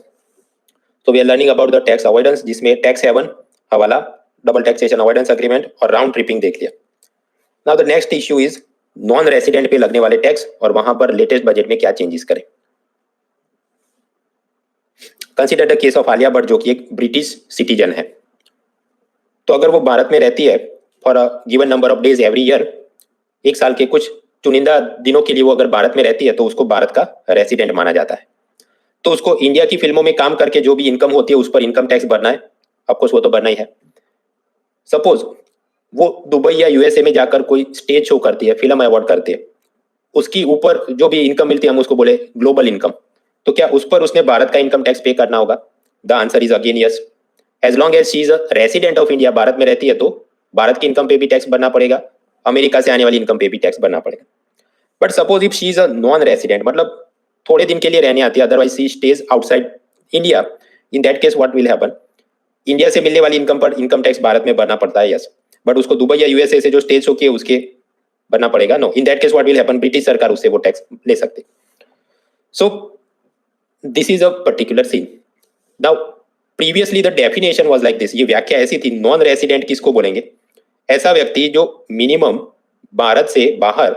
तो we are learning about the tax avoidance, जिसमें tax haven, hawala, double taxation avoidance agreement और राउंड ट्रिपिंग देख लिया। Now the next issue is non resident पे लगने वाले टैक्स और वहां पर लेटेस्ट बजट में क्या चेंजेस करें। Consider the case of Alia Bhatt जो कि एक ब्रिटिश सिटीजन है। तो अगर वो भारत में रहती है for a given number of days every year, एक साल के कुछ चुनिंदा दिनों के लिए वो अगर भारत में रहती है तो उसको भारत का रेसिडेंट माना जाता है। तो उसको इंडिया की फिल्मों में काम करके जो भी इनकम होती है उस पर इनकम टैक्स भरना है, ऑफकोर्स वो तो भरना ही है। सपोज वो दुबई या यूएसए में जाकर कोई स्टेज शो करती है, फिल्म अवार्ड करती है, उसकी ऊपर जो भी इनकम मिलती है हम उसको बोले ग्लोबल इनकम, तो क्या उस पर उसने भारत का इनकम टैक्स पे करना होगा? The answer is again yes. As long as she is a resident of India, Bharat में रहती है तो भारत की इनकम पे भी टैक्स भरना पड़ेगा, अमेरिका से आने वाली इनकम पे भी टैक्स भरना पड़ेगा। But suppose if she is a non resident, मतलब थोड़े दिन के लिए रहने आती है, otherwise she stage outside India, in that case what will happen? India से मिलने वाली इनकम पर इनकम टैक्स भारत में भरना पड़ता है, यस, बट उसको दुबई या यूएसए से जो स्टेज शो किए उसके भरना पड़ेगा, no. In that case what will happen? British सरकार उससे वो टैक्स ले सकते। So this is a particular scene. Now previously the definition was like this, ये व्याख्या ऐसी थी, नॉन रेसिडेंट किसको बोलेंगे? ऐसा व्यक्ति जो मिनिमम भारत से बाहर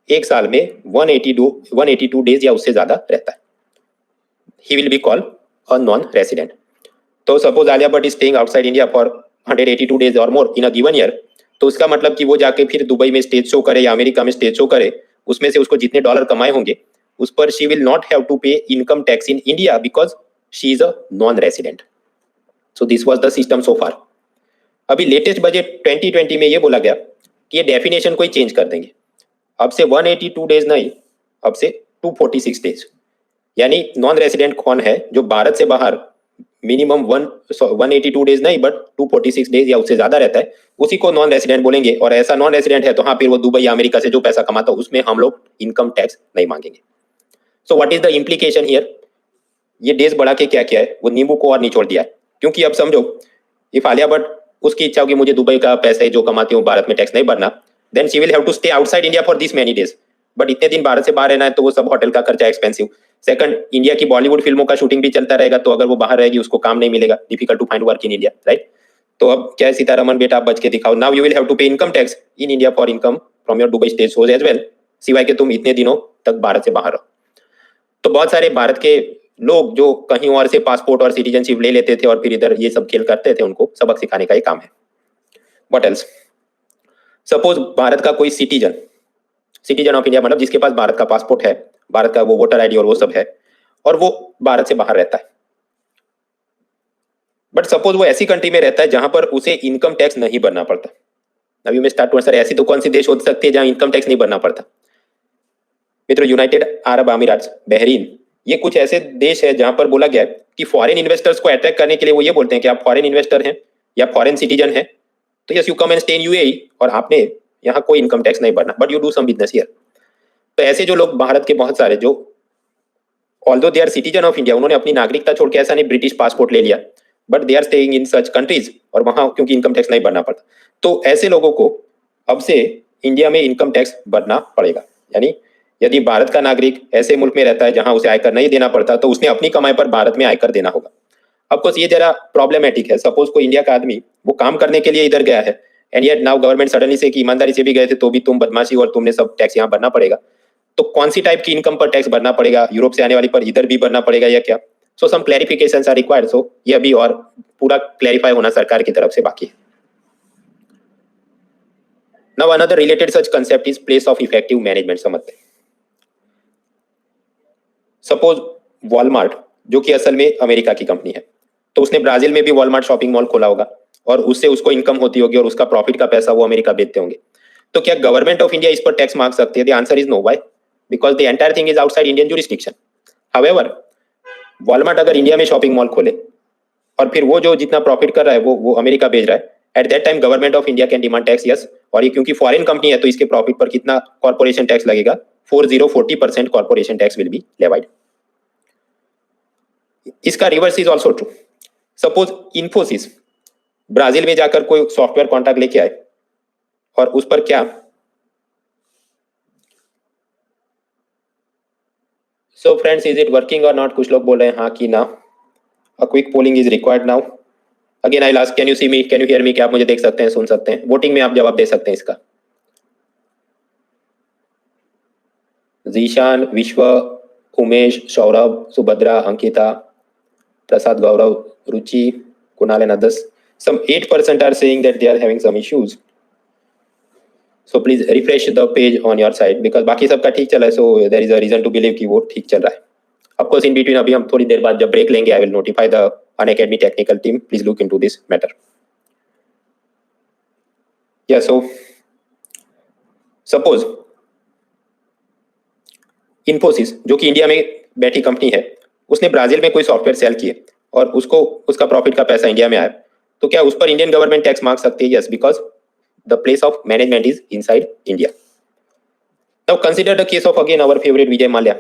एक साल में 182 डेज या उससे ज्यादा रहता है, he will be called a non resident. तो suppose Alia Bhatt is staying outside India for 182 days और more in a given year, तो उसका मतलब कि वो जाके फिर दुबई में स्टेज शो करे या अमेरिका में स्टेज शो करे, उसमें से उसको जितने डॉलर कमाए होंगे उस पर she will not have to pay income tax in India because she is a non resident. So this was the system so far. अभी लेटेस्ट बजट 2020 में ये बोला गया कि ये डेफिनेशन को ही चेंज कर देंगे, अब से 182 डेज नहीं, अब से 246 डेज। यानी नॉन रेसिडेंट कौन है? जो भारत से बाहर मिनिमम 182 डेज नहीं बट 246 डेज या उससे ज्यादा रहता है, उसी को नॉन रेसिडेंट बोलेंगे। और ऐसा नॉन रेसिडेंट है तो हाँ, फिर वो दुबई या अमेरिका से जो पैसा कमाता है उसमें हम लोग इनकम टैक्स नहीं मांगेंगे। So what is the implication here? ये डेज बढ़ा के क्या किया है? वो नींबू को और निचोड़ दिया है। क्योंकि अब समझो, इफ आलिया भट्ट उसकी इच्छा होगी मुझे दुबई का पैसा जो कमाती हूँ भारत में टैक्स नहीं भरना, then she will have to stay outside India for this many days. But इतने दिन भारत से बाहर रहना है तो वो सब होटल का खर्चा एक्सपेंसिव। सेकंड, इंडिया की बॉलीवुड फिल्मों का शूटिंग भी चलता रहेगा, तो अगर वो बाहर रहेगी उसको काम नहीं मिलेगा, difficult to find work in India, right. तो अब क्या है, सीतारमन बेटा आप बच के दिखाओ, now you will have to pay income tax in India for income from your Dubai stay also as well, सिवाय के तुम इतने दिनों तक भारत से बाहर रहो। तो बहुत सारे भारत के लोग जो कहीं और से पासपोर्ट और सिटीजनशिप ले लेते थे और फिर इधर ये सब खेल करते थे, उनको सबक सिखाने का ये काम है। व्हाट एल्स, सपोज भारत का कोई सिटीजन, सिटीजन ऑफ इंडिया मतलब जिसके पास भारत का पासपोर्ट है, भारत का वो वोटर आईडी और वो सब है, और वो भारत से बाहर रहता है, बट सपोज वो ऐसी कंट्री में रहता है जहां पर उसे इनकम टैक्स नहीं भरना पड़ता। अब you may start to answer, ऐसी तो कौन सी देश हो सकती है जहां इनकम टैक्स नहीं भरना पड़ता? मित्रों, यूनाइटेड अरब अमीरात, बहरीन, ये कुछ ऐसे देश है जहां पर बोला गया है कि फॉरेन इन्वेस्टर्स को अट्रैक्ट करने के लिए वो ये बोलते हैं कि आप फॉरेन इन्वेस्टर हैं या फॉरेन सिटीजन हैं, तो yes you come and stay in UAE, और आपने यहाँ कोई इनकम टैक्स नहीं भरना, but you do some business here. तो ऐसे जो लोग भारत के बहुत सारे जो although they are citizen of India, उन्होंने अपनी नागरिकता छोड़ के ऐसा नहीं ब्रिटिश पासपोर्ट ले लिया, but they are staying in such countries, और वहां क्योंकि इनकम टैक्स नहीं भरना पड़ता, तो ऐसे लोगों को अब से इंडिया में इनकम टैक्स भरना पड़ेगा। यानी यदि भारत का नागरिक ऐसे मुल्क में रहता है जहां उसे आयकर नहीं देना पड़ता, तो उसने अपनी कमाई पर भारत में आयकर देना होगा। ऑफकोर्स ये जरा प्रॉब्लमेटिक है। सपोज कोई इंडिया का आदमी वो काम करने के लिए इधर गया है, and yet now government suddenly से कि ईमानदारी से भी गए थे तो भी तुम बदमाशी और तुमने सब टैक्स यहाँ भरना पड़ेगा, तो कौन सी टाइप की इनकम पर टैक्स भरना पड़ेगा? यूरोप से आने वाली पर इधर भी भरना पड़ेगा या क्या? सो सम क्लैरिफिकेशंस आर रिक्वायर्ड। सो ये अभी और पूरा क्लैरिफाई होना सरकार की तरफ से बाकी है। Now another related such concept is place of effective management. समझते हैं, सपोज वॉलमार्ट, जो कि असल में अमेरिका की कंपनी है, तो उसने ब्राजील में भी वॉलमार्ट शॉपिंग मॉल खोला होगा और उससे उसको इनकम होती होगी और उसका प्रॉफिट का पैसा वो अमेरिका बेचते होंगे। तो क्या गवर्नमेंट ऑफ इंडिया इस पर टैक्स मांग सकती है? The answer is no. Why? Because the entire thing is outside Indian jurisdiction. However, Walmart अगर इंडिया में शॉपिंग मॉल खोले और फिर वो जो जितना प्रॉफिट कर रहा है वो अमेरिका भेज रहा है, at that time government of India can demand tax, yes. और ये क्योंकि फॉरेन कंपनी है तो इसके प्रॉफिट पर कितना कॉर्पोरेशन टैक्स लगेगा? 40% corporation tax will be levied. इसका reverse is also true. Suppose Infosys Brazil में जाकर कोई सॉफ्टवेयर कॉन्ट्रैक्ट लेके आए और उस पर क्या, so friends is it working और नॉट? कुछ लोग बोल रहे हैं हाँ कि ना। A quick polling is required now. Again I last, can you see me, can you hear me? क्या आप मुझे देख सकते हैं, सुन सकते हैं? वोटिंग में आप जवाब दे सकते हैं इसका। जीशान, विश्व, उमेश, सौरभ, सुभद्रा, अंकिता, प्रसाद, गौरव, रुचि, Kunal and others. Some 8% are saying that they are having some issues. So please refresh the page on your side because बाकी सबका ठीक चल रहा है, so there is a reason to believe कि वो ठीक चल रहा है। Of course in between अभी हम थोड़ी देर बाद जब ब्रेक लेंगे, I will notify the Unacademy technical team. Please look into this matter. Yeah, so suppose Infosys जो कि इंडिया में बैठी कंपनी है, उसने ब्राजील में कोई सॉफ्टवेयर सेल किए और उसको उसका प्रॉफिट का पैसा इंडिया में आया, तो क्या उस पर इंडियन गवर्नमेंट टैक्स मांग सकती है? Yes, because the place of management is inside India. Now consider the case of again our favourite Vijay Mallya.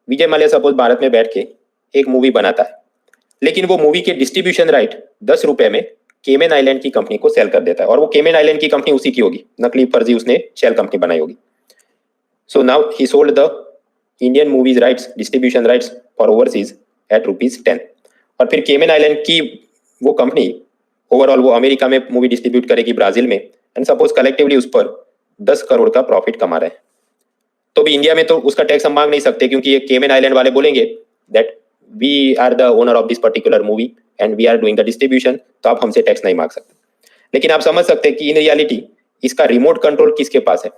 Vijay Mallya suppose Bharat में बैठ के एक मूवी बनाता है, लेकिन वो मूवी के डिस्ट्रीब्यूशन राइट 10 रुपए में केमेन आइलैंड की कंपनी को सेल कर देता है, और वो केमेन आइलैंड की कंपनी उसी की होगी, नकली फर्जी उसने शेल कंपनी बनाई होगी। So now he sold the Indian movies rights, distribution rights for overseas at ₹10। और फिर केमेन आइलैंड की वो कंपनी ओवरऑल वो अमेरिका में मूवी डिस्ट्रीब्यूट करेगी ब्राजील में, एंड सपोज कलेक्टिवली उस पर 10 करोड़ का प्रॉफिट कमा रहे हैं, तो भी इंडिया में तो उसका टैक्स हम मांग नहीं सकते, क्योंकि ये केमेन आइलैंड वाले बोलेंगे that we are the owner of this particular movie and we are doing the distribution, तो आप हमसे टैक्स नहीं मांग सकते। लेकिन आप समझ सकते हैं कि इन रियलिटी इसका रिमोट कंट्रोल किसके पास है?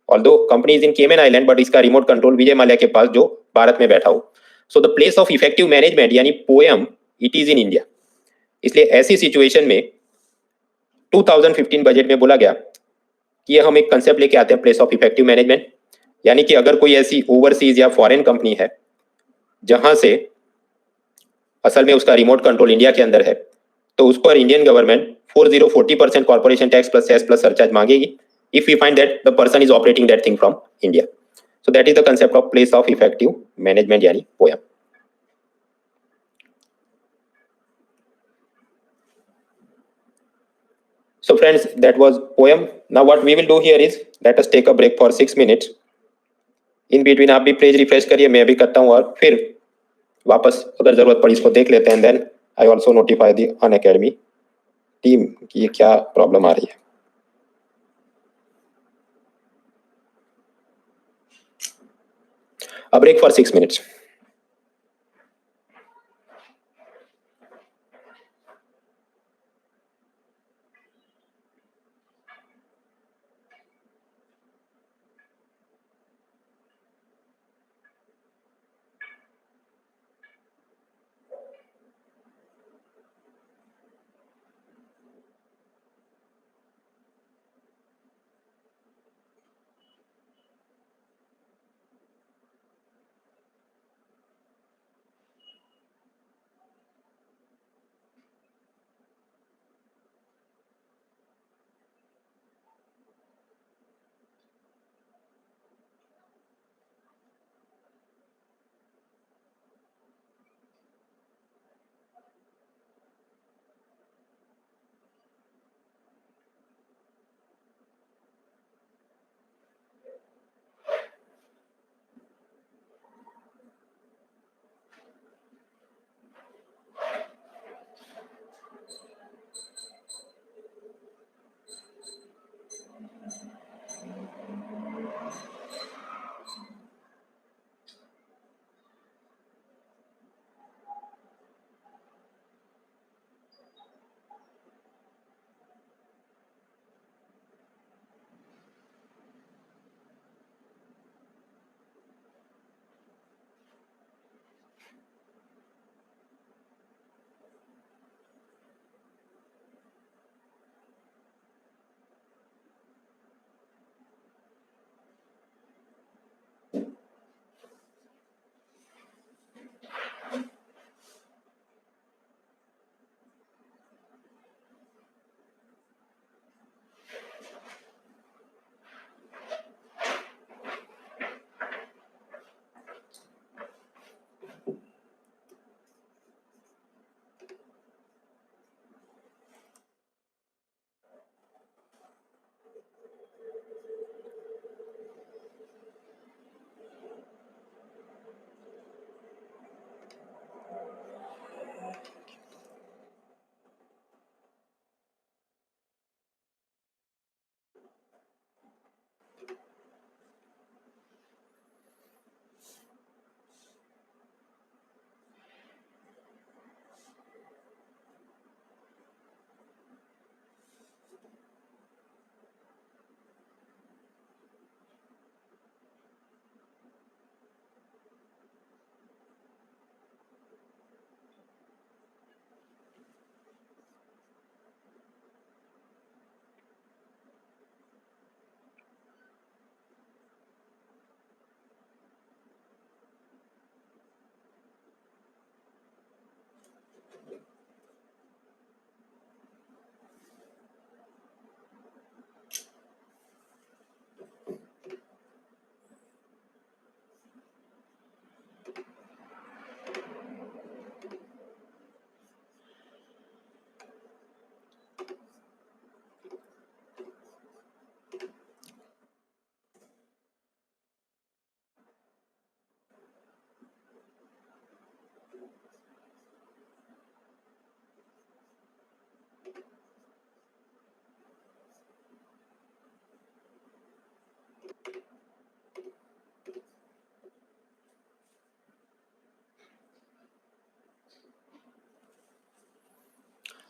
Although company is in Cayman Island, but इसका रिमोट कंट्रोल विजय माल्या के पास जो भारत में बैठा हो। So the place of effective management यानी POEM it is in India. इसलिए ऐसी सिचुएशन में 2015 बजट में बोला गया कि हम एक कंसेप्ट लेके आते हैं, प्लेस ऑफ इफेक्टिव मैनेजमेंट। यानी कि अगर कोई ऐसी ओवरसीज या फॉरेन कंपनी है जहां से असल में उसका रिमोट कंट्रोल इंडिया के अंदर है, तो उस पर Indian government 40% corporation tax plus cess plus surcharge मांगेगी if we find that the person is operating that thing from India. So that is the concept of place of effective management yani POEM. So friends, that was POEM. Now what we will do here is let us take a break for 6 minutes in between आप भी page refresh करिए, मैं भी करता हूँ, और फिर वापस अगर जरूरत पड़ी इसको देख लेते हैं। Then I also notify the Unacademy team कि ये क्या प्रॉब्लम आ रही है। A break for 6 minutes.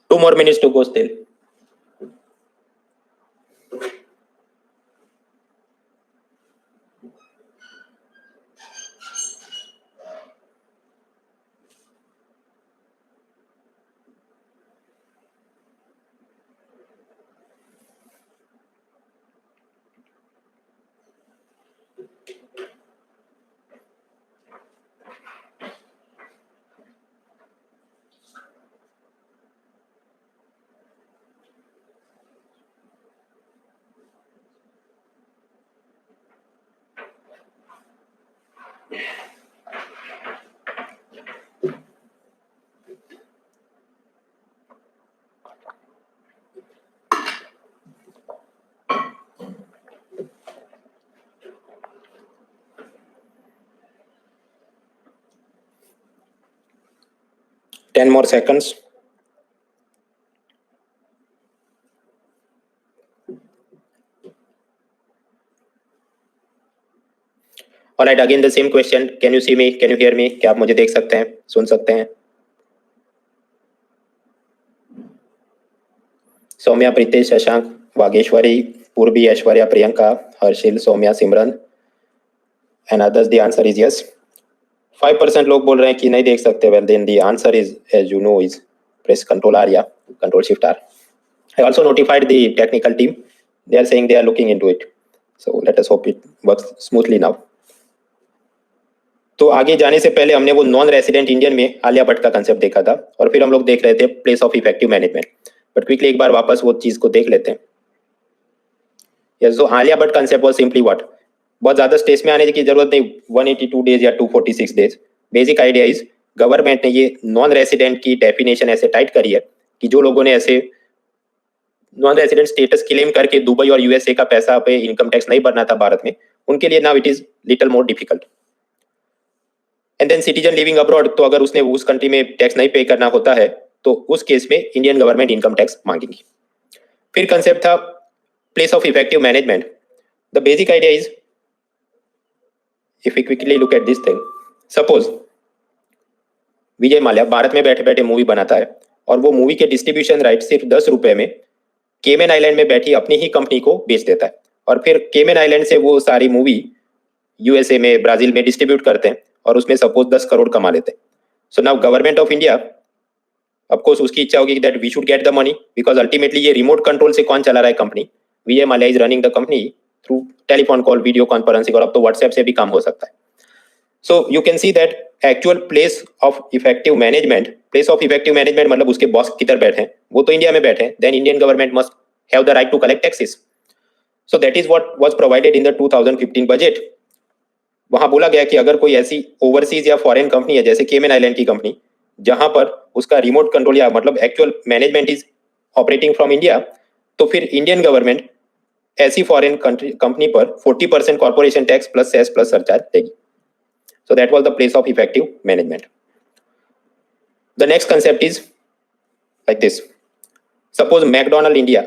Two more minutes to go still. 10 more seconds. All right, again the same question. Can you see me? Can you hear me? क्या आप मुझे देख सकते हैं, सुन सकते हैं? Saumya, Pritesh, Shashank, Vageshwari, Purvi, Aishwarya, Priyanka, Harshil, Saumya, Simran and others the answer is yes. 5% लोग बोल रहे हैं कि नहीं देख सकते. Well then the answer is as you know is press control R या control shift R. I also notified the technical team. They are saying they are looking into it. So let us hope it works smoothly now. तो आगे जाने से पहले हमने वो non resident Indian में आलिया भट्ट का कंसेप्ट देखा था और फिर हम लोग देख रहे थे place of effective management. But quickly एक बार वापस वो चीज को देख लेते हैं. Yes, so Alia Bhatt concept was simply what, बहुत ज्यादा स्टेज में आने की जरूरत नहीं, 182 डेज या 246 days. Basic idea is government ने ये नॉन रेसिडेंट की डेफिनेशन ऐसे टाइट करी है कि जो लोगों ने ऐसे नॉन रेसिडेंट स्टेटस क्लेम करके दुबई और यूएसए का पैसा पे इनकम टैक्स नहीं भरना था भारत में, उनके लिए now it is little more difficult. And then citizen living abroad, तो अगर उसने उस कंट्री में टैक्स नहीं पे करना होता है तो उस केस में इंडियन गवर्नमेंट इनकम टैक्स मांगेगी. फिर कंसेप्ट था place of effective management. The basic idea is, if we quickly look at this thing, suppose Vijay Mallya Bharat में बैठे बैठे मूवी बनाता है और वो मूवी के डिस्ट्रीब्यूशन राइट सिर्फ 10 रुपए में केमेन आइलैंड में बैठी अपनी ही कंपनी को बेच देता है और फिर केमेन आइलैंड से वो सारी मूवी यूएसए में, ब्राजील में डिस्ट्रीब्यूट करते हैं और उसमें सपोज 10 करोड़ कमा लेते हैं. So now government of India, of course उसकी इच्छा होगी that we should get the money because ultimately ये रिमोट कंट्रोल से कौन चला रहा है company, Vijay Mallya is running the company through telephone call, video conferencing, और अब तो व्हाट्सएप से भी काम हो सकता है. सो you can see that actual place of effective management, place of effective management मतलब उसके बॉस किधर बैठे हैं, वो तो इंडिया में बैठे हैं. Then Indian government must have the right to collect taxes. So that is what was provided in the 2015 budget. वहां बोला गया कि अगर कोई ऐसी ओवरसीज या फॉरेन कंपनी है जैसे केमेन आइलैंड की कंपनी जहां पर उसका रिमोट कंट्रोल या मतलब actual management is operating from India, तो फिर इंडियन गवर्नमेंट ऐसी फॉरेन कंपनी पर 40% corporation tax plus cess plus surcharge देगी. So that was the place of effective management. The next concept is like this. Suppose McDonald India,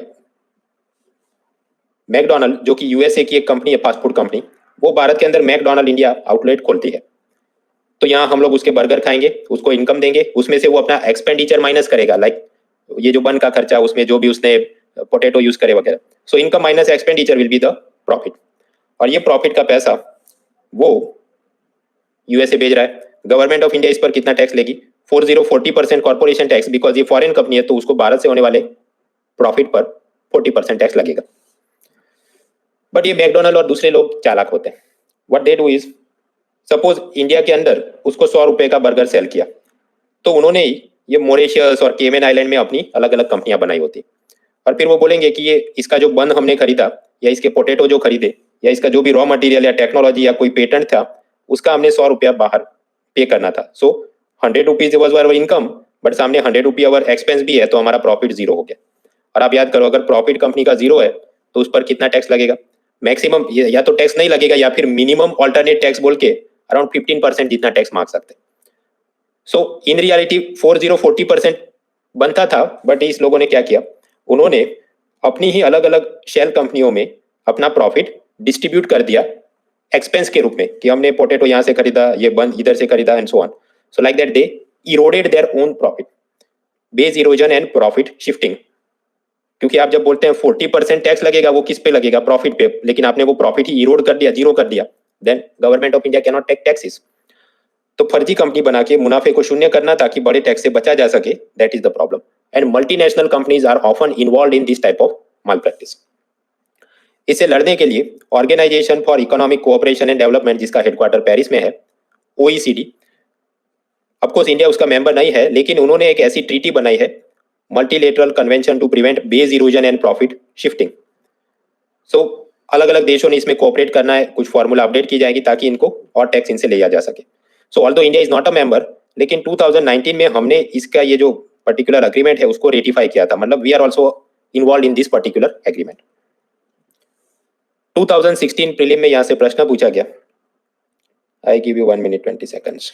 McDonald जो कि USA की एक company है, फास्ट फूड कंपनी, वो भारत के अंदर मैकडोनल्ड इंडिया आउटलेट खोलती है. तो यहाँ हम लोग उसके बर्गर खाएंगे, उसको इनकम देंगे, उसमें से वो अपना एक्सपेंडिचर माइनस करेगा, लाइक ये जो बन का खर्चा, उसमें जो भी उसने पोटैटो यूज करे वगैरह. So income minus expenditure will be the profit. और ये प्रॉफिट का पैसा वो यूएसए भेज रहा है. गवर्नमेंट ऑफ इंडिया इस पर कितना टैक्स लेगी? 40% कॉर्पोरेशन टैक्स, बिकॉज ये फॉरेन कंपनी है तो उसको भारत से होने वाले प्रॉफिट पर 40% टैक्स लगेगा. बट ये मैकडोनल्ड और दूसरे लोग चालाक होते हैं. What they do is, suppose India के अंदर उसको 100 रुपए का बर्गर सेल किया, तो उन्होंने ये मॉरिशस और केमेन आइलैंड में अपनी अलग अलग कंपनियां बनाई होती, और फिर वो बोलेंगे कि ये इसका जो बन हमने खरीदा या इसके पोटैटो जो खरीदे या इसका जो भी रॉ मटेरियल या टेक्नोलॉजी या कोई पेटेंट था, उसका हमने 100 रुपया बाहर पे करना था. सो 100 rupees was our income, but सामने 100 रुपी अवर एक्सपेंस भी है, तो हमारा प्रॉफिट जीरो हो गया. और आप याद करो, अगर प्रॉफिट कंपनी का जीरो है तो उस पर कितना टैक्स लगेगा? मैक्सिमम या तो टैक्स नहीं लगेगा या फिर मिनिमम ऑल्टरनेट टैक्स बोल के अराउंड 15% जितना टैक्स मांग सकते हैं. सो इन रियलिटी 40% बनता था, बट इस लोगों ने क्या किया, उन्होंने अपनी ही अलग अलग शेल कंपनियों में अपना प्रॉफिट डिस्ट्रीब्यूट कर दिया एक्सपेंस के रूप में, कि हमने पोटैटो यहाँ से खरीदा, ये बन इधर से खरीदा and so on. So like that they eroded their own profit. Base erosion and profit shifting. क्योंकि आप जब बोलते हैं 40% टैक्स लगेगा, वो किस पे लगेगा? प्रॉफिट पे. लेकिन आपने वो प्रॉफिट ही इरोड कर दिया, जीरो कर दिया, then government of India can not take taxes. तो फर्जी कंपनी बना के मुनाफे को शून्य करना ताकि बड़े टैक्स से बचा जा सके, that is the problem. And multinational companies are often involve in this type of malpractice. इससे लड़ने के लिए organisation for economic cooperation and development, जिसका हेडक्वार्टर पेरिस में है, OECD, ऑफ कोर्स इंडिया उसका मेंबर नहीं है, लेकिन उन्होंने एक ऐसी ट्रीटी बनाई है, multilateral convention to prevent base erosion and profit shifting. सो अलग अलग देशों ने इसमें कोऑपरेट करना है, कुछ फॉर्मूला अपडेट की जाएगी ताकि इनको और टैक्स इनसे लिया जा सके. सो although India is not a member, लेकिन 2019 में हमने इसका ये जो पर्टिकुलर अग्रीमेंट है उसको रेटिफाई किया था, मतलब we are also involve in this particular agreement. 2016 prelim में यहां से प्रश्न पूछा गया. I give you 1 minute 20 seconds.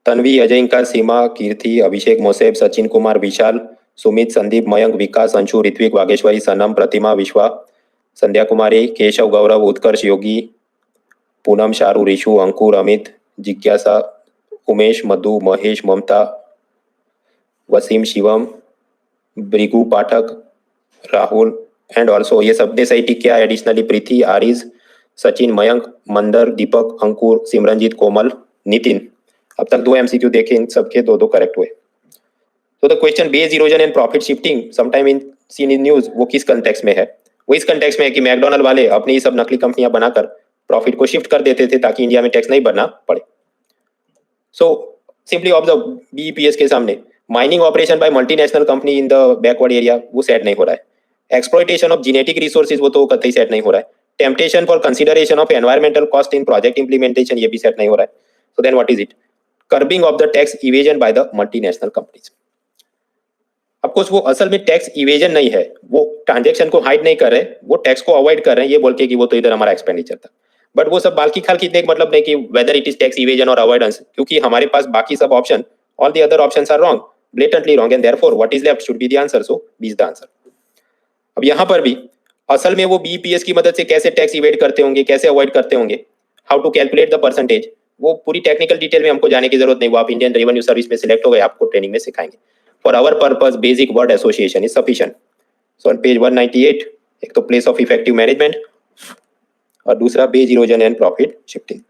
Tanvi, Ajayanka, Seema, Kirti, Abhishek, Moseb, Sachin Kumar, Vishal, Sumit, Sandeep, Mayank, Vikas, Anshu, Ritwik, Vageshwari, Sanam, Pratima, Vishwa, Sandhya कुमारी, केशव, गौरव, उत्कर्ष, योगी, पूनम, शारू, ऋषु, अंकुर, अमित, जिज्ञासा, उमेश, मधु, महेश, ममता, वसीम, शिवम, ब्रिगु पाठक, राहुल एंड ऑल्सो ये सब ने सही टिक किया। एडिशनली प्रीति, आरिज, सचिन, मयंक, मंदर, दीपक, अंकुर, सिमरनजीत, कोमल, नितिन। अब तक 2 एमसीक्यू देखे, इन सबके 2-2 करेक्ट हुए। तो the question base erosion and profit shifting sometime in seen in news, वो किस कंटेक्स्ट में है? वो इस कंटेक्स्ट में है कि मैकडोनल्ड वाले अपनी ये सब नकली कंपनियां बनाकर प्रॉफिट को शिफ्ट कर देते थे ताकि इंडिया में टैक्स नहीं भरना पड़े। सो सिंपली ऑब्जर्व, बीईपीएस के सामने mining operation by multinational company in the backward area वो सेट नहीं हो रहा है। एक्सप्लॉइटेशन ऑफ जेनेटिक रिसोर्सेज वो तो कतई सेट नहीं हो रहा है। Temptation for consideration of environmental cost in project implementation ये भी सेट नहीं हो रहा है। So then what is it? Curbing of the tax evasion by the multinational companies. Of course वो असल में टैक्स इवेजन नहीं है, वो ट्रांजेक्शन को हाइड नहीं कर रहे, वो टैक्स को अवॉइड कर रहे हैं ये बोल के कि वो तो इधर हमारा एक्सपेंडिचर था। बट वो सब बाकी खाल खींचने का मतलब नहीं कि whether it is tax evasion और अवॉइडेंस, क्योंकि हमारे पास बाकी सब option, all the other options are wrong, blatantly wrong, and therefore what is left should be the answer. So B is the answer. अब यहाँ पर भी असल में वो बीईपीएस की मदद से कैसे टैक्स इवेड करते होंगे, कैसे अवॉइड करते होंगे, how to calculate the percentage, वो पूरी टेक्निकल डिटेल में हमको जाने की जरूरत नहीं। वो आप इंडियन रेवेन्यू सर्विस में सिलेक्ट हो गए, आपको ट्रेनिंग में सिखाएंगे। For our purpose basic word association is sufficient. So on page 198 एक तो प्लेस ऑफ इफेक्टिव मैनेजमेंट और दूसरा base erosion and profit shifting.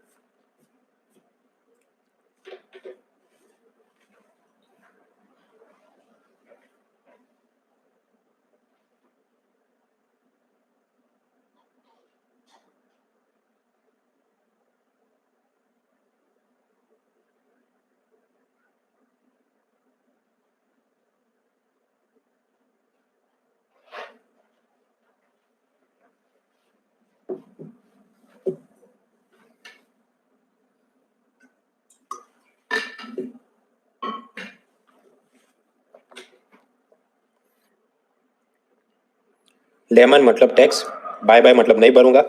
Lemon मतलब टैक्स, बाय बाय मतलब नहीं भरूंगा,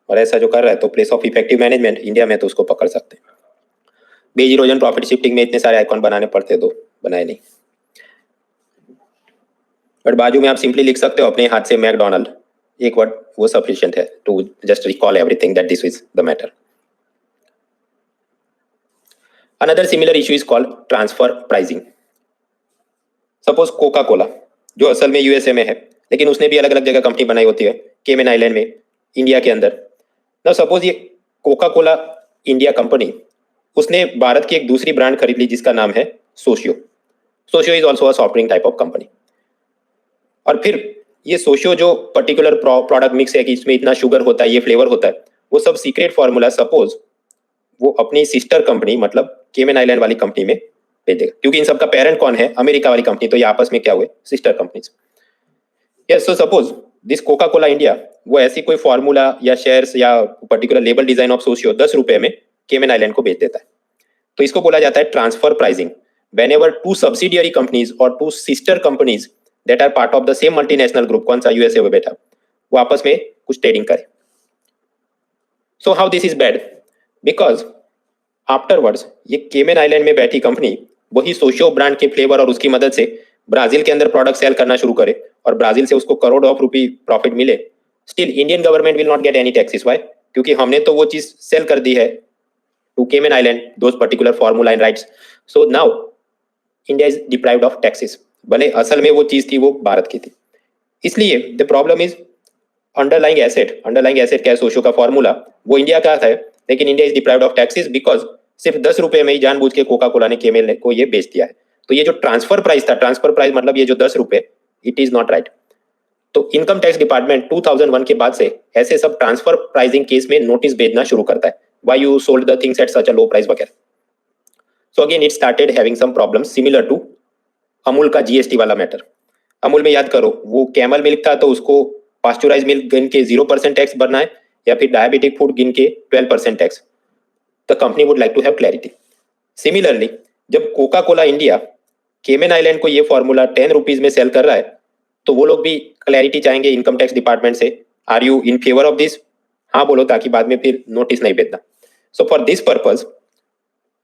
और ऐसा जो कर रहा है तो place of effective management India में तो उसको पकड़ सकते हैं। बेस इरोजन प्रॉफिट शिफ्टिंग में इतने सारे आइकॉन बनाने पड़ते तो बनाए नहीं, बट बाजू में आप सिंपली लिख सकते हो अपने हाथ से मैकडोनल्ड, एक वर्ड वो सफिशिएंट है to just recall everything that this is the matter. Another similar issue is called transfer pricing. Suppose Coca Cola जो असल में यूएसए में है, लेकिन उसने भी अलग अलग जगह कंपनी बनाई होती है, केमन आइलैंड में, इंडिया के अंदर। ना सपोज ये कोका कोला इंडिया कंपनी, उसने भारत की एक दूसरी ब्रांड खरीद ली जिसका नाम है socio. Socio is also a soft drink type of company. और फिर ये सोशियो जो पर्टिकुलर प्रोडक्ट मिक्स है कि इसमें इतना शुगर होता है, ये फ्लेवर होता है, वो सब सीक्रेट फॉर्मूला सपोज वो अपनी सिस्टर कंपनी मतलब केमन आइलैंड वाली कंपनी में भेज देगा, क्योंकि इन सबका पेरेंट कौन है? अमेरिका वाली कंपनी, तो ये आपस में क्या हुए? Sister companies. Yes, so suppose this Coca Cola India वो ऐसी कोई फॉर्मूला या शेयर्स या particular label design of socio 10 रुपए में केमन आइलैंड को बेच देता है, तो इसको बोला जाता है transfer pricing. whenever two subsidiary companies or two sister companies that are part of the same multinational group, कौन सा यूएसए में बैठा, वो आपस में कुछ ट्रेडिंग करे। so how this is bad? because afterwards ये केमन आइलैंड में बैठी कंपनी वही सोशियो ब्रांड के फ्लेवर और उसकी मदद से ब्राजील के अंदर प्रोडक्ट सेल करना शुरू करे और ब्राजील से उसको करोड़ ऑफ रुपी प्रॉफिट मिले, still Indian government will not get any taxes. Why? क्योंकि हमने तो वो चीज सेल कर दी है टू केमन island those particular formula and rights. So now India is deprived of taxes, भले असल में वो चीज थी वो भारत की थी। इसलिए the problem is underlying asset. Underlying asset क्या है? सोशियो का फॉर्मूला वो इंडिया का है, लेकिन India is deprived of taxes because सिर्फ 10 रुपए में ही जानबूझ के कोका कोला ने केमल को ये बेच दिया है। तो ये जो ट्रांसफर प्राइस था, ट्रांसफर प्राइस मतलब ये जो 10 रुपए, इट इज नॉट राइट। तो इनकम टैक्स डिपार्टमेंट 2001 के बाद से ऐसे सब ट्रांसफर प्राइसिंग केस में नोटिस भेजना शुरू करता है, why you sold the things at such a low price वगैरह। So again it started having some problems similar to Amul का जीएसटी वाला मैटर। अमूल में याद करो वो कैमल मिल्क था तो उसको पास्चुराइज मिल्क गिन के 0% टैक्स भरना है या फिर डायबिटिक फूड गिन के 12% टैक्स। The company would like to have clarity. Similarly जब Coca Cola India Cayman island को ये फॉर्मूला 10 रुपीज में सेल कर रहा है तो वो लोग भी क्लैरिटी चाहेंगे इनकम टैक्स डिपार्टमेंट से, are you in favour of this? हाँ बोलो, ताकि बाद में फिर नोटिस नहीं भेजना। So for this purpose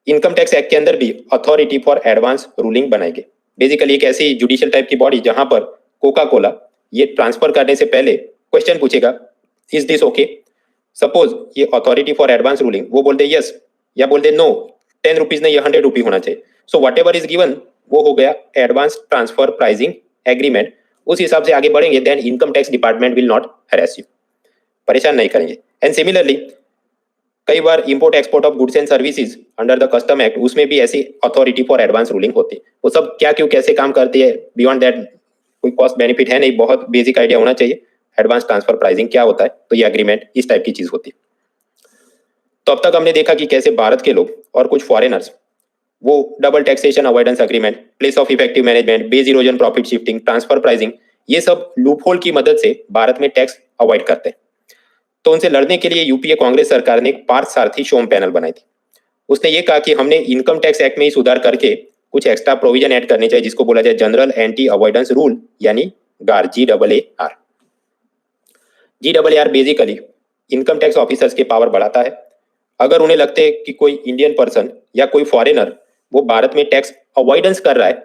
income tax act के अंदर भी authority for advance ruling basically. बेसिकली एक ऐसी जुडिशियल टाइप की बॉडी जहां पर कोका कोला ये ट्रांसफर करने से पहले क्वेश्चन पूछेगा, इज दिस ओके। सपोज ये अथॉरिटी फॉर एडवांस रूलिंग वो बोल दे यस या बोल दे नो, 10 रुपीज नहीं, ये 100 रुपी होना चाहिए। So what ever is given वो हो गया एडवांस ट्रांसफर प्राइसिंग एग्रीमेंट। उस हिसाब से आगे बढ़ेंगे, then income tax department will not harass you, परेशान नहीं करेंगे। एंड सिमिलरली कई बार import export of goods and services under the custom act, उसमें भी ऐसी अथॉरिटी फॉर एडवांस रूलिंग होती है। वो सब क्या क्यों कैसे काम करती है, बियॉन्ड दैट कोई कॉस्ट बेनिफिट है नहीं, बहुत बेसिक आइडिया होना चाहिए एडवांस ट्रांसफर प्राइसिंग क्या होता है। तो ये एग्रीमेंट इस टाइप की चीज होती है। तो अब तक हमने देखा कि कैसे भारत के लोग और कुछ फॉरेनर्स वो double taxation avoidance agreement, place of effective management, base erosion, profit shifting, transfer pricing, ये सब लूपहोल की मदद से भारत में टैक्स अवॉइड करते हैं। तो उनसे लड़ने के लिए यूपीए कांग्रेस सरकार ने एक पार्थ सारथी शोम पैनल बनाई थी। उसने ये कहा कि हमने इनकम टैक्स एक्ट में ही सुधार करके कुछ एक्स्ट्रा प्रोविजन ऐड करने चाहिए, जिसको बोला जाए जनरल एंटी अवॉइडेंस रूल, यानी गार, GAAR। GAAR basically income tax officers के पावर बढ़ाता है। अगर उन्हें लगते है कि कोई इंडियन पर्सन या कोई फॉरेनर वो भारत में टैक्स अवॉइडेंस कर रहा है,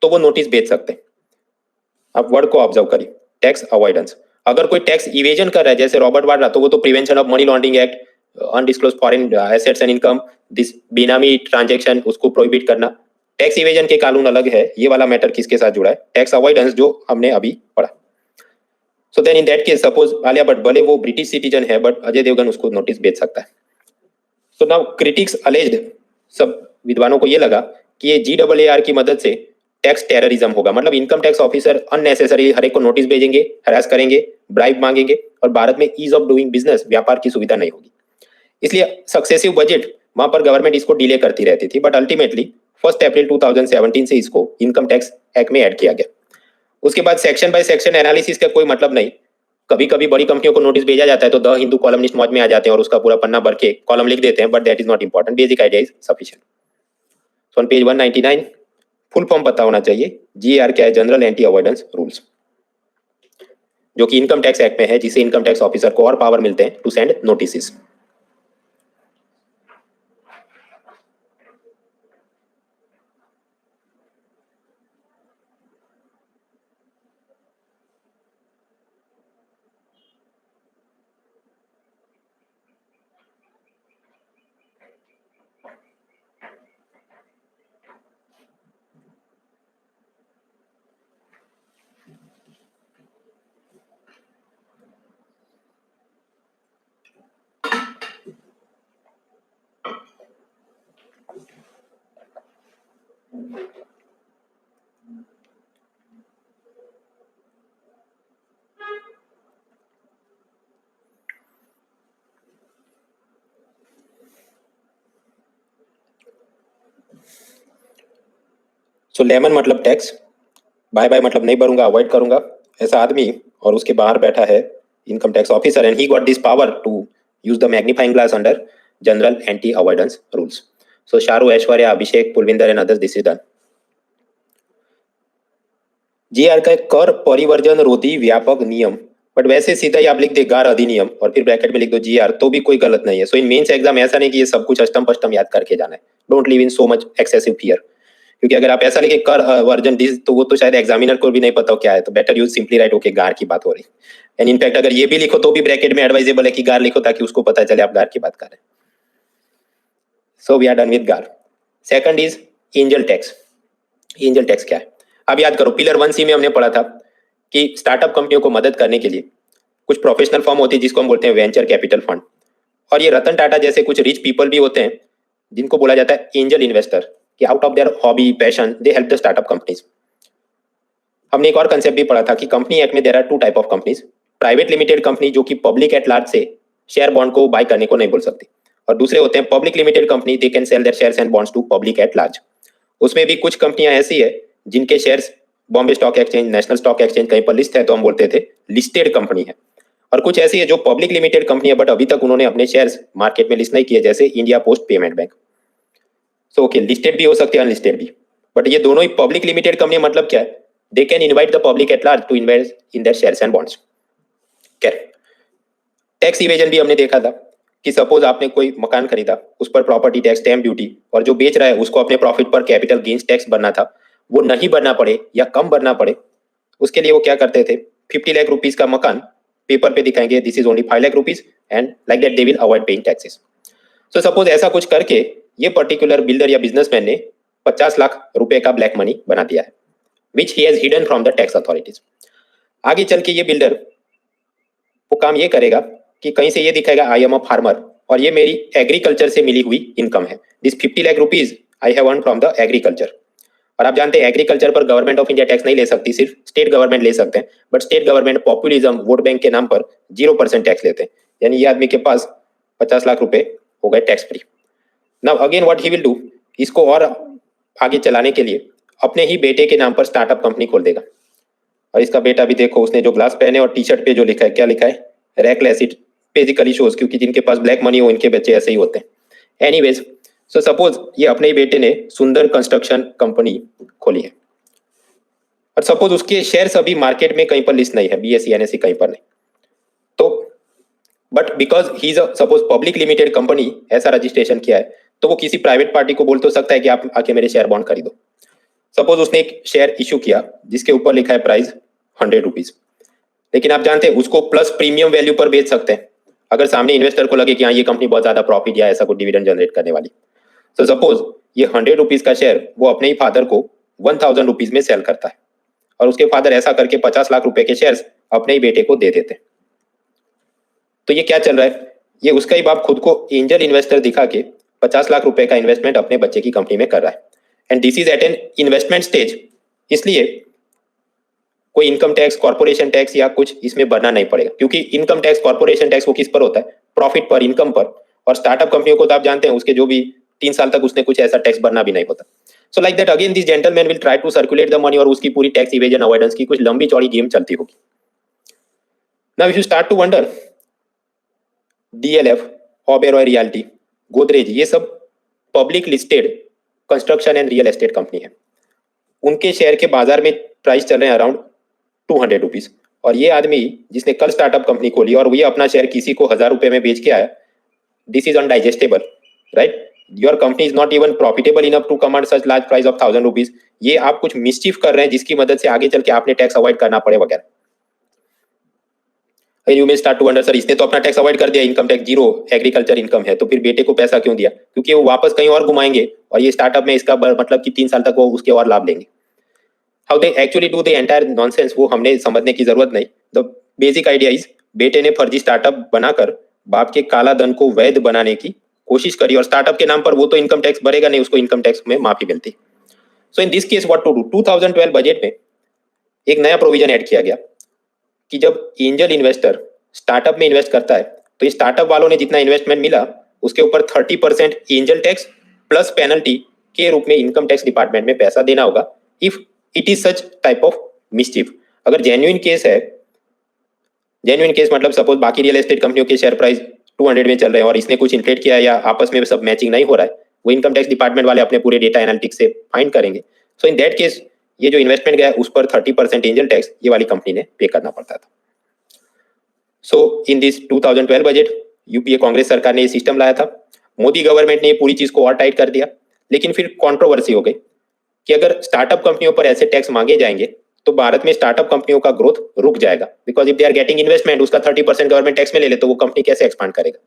तो वो नोटिस भेज सकते हैं। आप वर्ड को ऑब्जर्व करिए, टैक्स अवॉइडेंस। अगर कोई टैक्स इवेजन कर रहा है जैसे रॉबर्ट वाड्रा, तो वो तो prevention of money laundering act, undisclosed foreign assets and income, this बेनामी ट्रांजैक्शन, उसको प्रोहिबिट करना। टैक्स इवेजन के कानून अलग है, ये वाला मैटर किसके साथ जुड़ा है, टैक्स अवॉइडेंस, जो हमने अभी पढ़ा। So then in that case suppose Alia Bhatt भले वो ब्रिटिश सिटीजन है, बट अजय देवगन उसको नोटिस भेज सकता है। सो नाउ क्रिटिक्स अलेज्ड, सब विद्वानों को ये लगा कि ये GAAR की मदद से टैक्स टेररिज्म होगा। मतलब इनकम टैक्स ऑफिसर अननेसेसरी हर एक को नोटिस भेजेंगे, हरास करेंगे, ब्राइब मांगेंगे, और भारत में ईज ऑफ डूइंग बिजनेस, व्यापार की सुविधा नहीं होगी। इसलिए सक्सेसिव बजट वहां पर गवर्नमेंट इसको डिले करती रहती थी, बट अल्टीमेटली 1 अप्रैल 2017 से इसको इनकम टैक्स एक्ट में ऐड किया गया। उसके बाद सेक्शन बाय सेक्शन एनालिसिस का कोई मतलब नहीं। कभी कभी बड़ी कंपनियों को नोटिस भेजा जाता है तो द हिंदू कॉलमनिस्ट मौज में आ जाते हैं और उसका पूरा पन्ना भर के कॉलम लिख देते हैं, but that is not important, basic idea is sufficient. So on page 199 full form पता होना चाहिए। GAAR क्या है, जनरल एंटी अवॉइडेंस रूल्स, जो कि इनकम टैक्स एक्ट में है, जिससे इनकम टैक्स ऑफिसर को और पावर मिलते हैं to send notice. So lemon मतलब टैक्स, बाय बाय मतलब नहीं भरूंगा, अवॉइड करूंगा, ऐसा आदमी, और उसके बाहर बैठा है income tax officer, and he got this power to use the magnifying glass under general anti avoidance rules. So Shahrukh, Aishwarya, Abhishek, Pulvinder and others, this is done. GAAR का कर परिवर्जन रोधी व्यापक नियम, बट वैसे सीधा ही आप लिख दे गार अधिनियम और फिर ब्रैकेट में लिख दो GAAR, तो भी कोई गलत नहीं है। सो इन मेंस एग्जाम ऐसा नहीं कि ये सब कुछ अष्टम पष्टम याद करके जाना है। Don't live in so much excessive fear, क्योंकि अगर आप ऐसा लिखे कर वर्जन दिस, तो वो तो शायद एग्जामिनर को भी नहीं पता क्या है। तो better use simply write okay गार की बात हो रही। एंड इनफैक्ट अगर ये भी लिखो तो भी ब्रैकेट में एडवाइजेबल है कि गार लिखो, ताकि उसको पता चले आप गार की बात कर रहे हैं। So we are done with GAAR. Second is angel tax. Angel tax क्या है, अब याद करो, पिलर 1C में हमने पढ़ा था कि स्टार्टअप कंपनियों को मदद करने के लिए कुछ प्रोफेशनल फर्म होती है जिसको हम बोलते हैं वेंचर कैपिटल फंड, और ये रतन टाटा जैसे कुछ रिच पीपल भी होते हैं जिनको बोला जाता है एंजल इन्वेस्टर, कि out of their hobby passion they help the startup companies. हमने एक और कंसेप्ट भी पढ़ा था कि कंपनी एक्ट में there are 2 type of companies, private limited company जो कि पब्लिक एट लार्ज से शेयर बॉन्ड को बाय करने को नहीं बोल सकती, और दूसरे होते हैं public limited company, they can sell their shares and bonds to public at large. उसमें भी कुछ कंपनियां ऐसी है जिनके shares Bombay stock exchange, national stock exchange कहीं पर लिस्ट है तो हम बोलते थे लिस्टेड कंपनी है, और कुछ ऐसी है जो पब्लिक लिमिटेड कंपनी है बट अभी तक उन्होंने अपने शेयर्स मार्केट में लिस्ट नहीं किए, जैसे India post payment bank. So okay, listed भी हो सकते हैं, अनलिस्टेड भी, बट ये दोनों ही पब्लिक लिमिटेड कंपनी। मतलब क्या है, they can invite the public at large to invest in their shares and bonds. Tax evasion भी हमने देखा था कि सपोज आपने कोई मकान खरीदा, उस पर प्रॉपर्टी टैक्स, स्टैम्प ड्यूटी, और जो बेच रहा है उसको अपने प्रॉफिट पर कैपिटल गेन्स टैक्स भरना था, वो नहीं भरना पड़े या कम भरना पड़े, उसके लिए वो क्या करते थे, 50 लाख रुपीज का मकान पेपर पे दिखाएंगे this is only 5 lakh rupees and like that they will avoid paying taxes. So suppose ऐसा कुछ करके ये पर्टिकुलर बिल्डर या बिजनेसमैन ने 50 लाख रुपए का ब्लैक मनी बना दिया है, which he has hidden from the tax authorities. आगे चल के ये बिल्डर वो काम ये करेगा कि कहीं से ये दिखाएगा आई एम अ फार्मर और ये मेरी एग्रीकल्चर से मिली हुई इनकम है, this 50 lakh rupees I have earn from the agriculture. और आप जानते हैं एग्रीकल्चर पर गवर्नमेंट ऑफ इंडिया टैक्स नहीं ले सकती, सिर्फ स्टेट गवर्नमेंट ले सकते हैं, but state government populism vote bank के नाम पर 0% टैक्स लेते हैं, यानी ये आदमी के पास 50 लाख रुपए हो गए tax free. Now again what he will do, इसको और आगे चलाने के लिए अपने ही बेटे के नाम पर स्टार्टअप कंपनी खोल देगा। और इसका बेटा भी देखो, उसने जो ग्लास पहने और टी शर्ट पे जो लिखा है, क्या लिखा है, रेकलेस, इट बेसिकली शोज, क्योंकि जिनके पास ब्लैक मनी हो इनके बच्चे ऐसे ही होते हैं। एनीवेज, सो सपोज ये अपने ही बेटे ने सुंदर कंस्ट्रक्शन कंपनी खोली है और सपोज उसके शेयर्स अभी मार्केट में कहीं पर लिस्ट नहीं है, बीएसई एनएसई कहीं पर नहीं, तो but because he is suppose public limited company ऐसा रजिस्ट्रेशन किया है, तो वो किसी प्राइवेट पार्टी को बोल तो सकता है कि आप आके मेरे शेयर बॉन्ड खरीदो। सपोज उसने एक शेयर इशू किया जिसके ऊपर लिखा है प्राइस 100 रुपीज, लेकिन आप जानते हैं उसको प्लस प्रीमियम वैल्यू पर बेच सकते हैं अगर सामने इन्वेस्टर को लगे कि हाँ ये कंपनी बहुत ज्यादा प्रॉफिट या ऐसा कुछ डिविडेंड जनरेट करने वाली। सो सपोज ये 100 रुपीज का शेयर वो अपने ही फादर को 1000 रुपीज में सेल करता है और उसके फादर ऐसा करके 50 लाख रुपए के शेयर्स अपने ही बेटे को दे देते हैं। तो ये क्या चल रहा है, ये उसका ही बाप खुद को एंजल इन्वेस्टर दिखा के 50 लाख रुपए का इन्वेस्टमेंट अपने बच्चे की कंपनी में कर रहा है, and this is at an investment stage, इसलिए कोई इनकम टैक्स, कॉर्पोरेशन टैक्स या कुछ इसमें भरना नहीं पड़ेगा, क्योंकि इनकम टैक्स, कॉर्पोरेशन टैक्स वो किस पर होता है, प्रॉफिट पर, इनकम पर। और स्टार्टअप कंपनियों को तो आप जानते हैं उसके जो भी 3 साल तक उसने कुछ ऐसा टैक्स भरना भी नहीं होता। So like that again this gentleman will try to circulate the money और उसकी पूरी टैक्स इवेजन अवॉइडेंस की कुछ लंबी चौड़ी गेम चलती होगी। Now if you start to wonder, DLF, Oberoi realty, Godrej, ये सब public listed construction and real estate company है, उनके शेयर के बाजार में प्राइस चल रहे हैं अराउंड 200 रुपीज, और ये आदमी जिसने कल स्टार्टअप कंपनी खोली और ये अपना शेयर किसी को 1000 रुपए में बेच के आया, this is undigestable, right? Your company is not even profitable enough to command such large price of 1000 rupees. ये आप कुछ मिसचीफ कर रहे हैं जिसकी मदद से आगे चल के आपने टैक्स अवॉइड करना पड़े वगैरह। You may start to wonder, sir इसने तो अपना टैक्स अवॉइड कर दिया, income tax zero, agriculture income है, तो फिर बेटे को पैसा क्यों दिया? क्योंकि वो वापस कहीं और घुमाएंगे और ये स्टार्टअप में इसका मतलब कि 3 साल तक वो उसके और लाभ लेंगे। How they actually do the entire nonsense, वो हमने समझने की जरूरत नहीं। द बेसिक आइडिया इज, बेटे ने फर्जी स्टार्टअप बनाकर बाप के काला धन को वैध बनाने की कोशिश करी, और स्टार्टअप के नाम पर वो तो इनकम टैक्स भरेगा नहीं, उसको इनकम टैक्स में माफी मिलती। So in this case what to do, 2012 budget में एक नया प्रोविजन ऐड किया गया कि जब एंजल इन्वेस्टर स्टार्टअप में इन्वेस्ट करता है तो स्टार्टअप वालों ने जितना इन्वेस्टमेंट मिला उसके ऊपर 30% एंजल टैक्स प्लस पेनल्टी के रूप में इनकम टैक्स डिपार्टमेंट में पैसा देना होगा if it is such type of मिसचिफ। अगर जेन्युइन केस है, जेन्युइन केस मतलब सपोज बाकी रियल एस्टेट कंपनियों के शेयर प्राइस 200 में चल रहे हैं और इसने कुछ इन्फ्लेट किया या आपस में सब मैचिंग नहीं हो रहा है, वो इनकम टैक्स डिपार्टमेंट वाले अपने पूरे डेटा एनालिटिक्स से फाइंड करेंगे। सो इन दैट केस ये जो इन्वेस्टमेंट गया है उस पर 30% एंजल टैक्स ये वाली कंपनी ने पे करना पड़ता था। So in this 2012 budget UPA Congress सरकार ने ये सिस्टम लाया था, मोदी गवर्नमेंट ने ये पूरी चीज को और टाइट कर दिया, लेकिन फिर कंट्रोवर्सी हो गई कि अगर स्टार्टअप कंपनियों पर ऐसे टैक्स मांगे जाएंगे तो भारत में स्टार्टअप कंपनियों का ग्रोथ रुक जाएगा, because if they are getting investment उसका 30% गवर्नमेंट टैक्स में ले ले तो वो कंपनी कैसे एक्सपांड करेगा।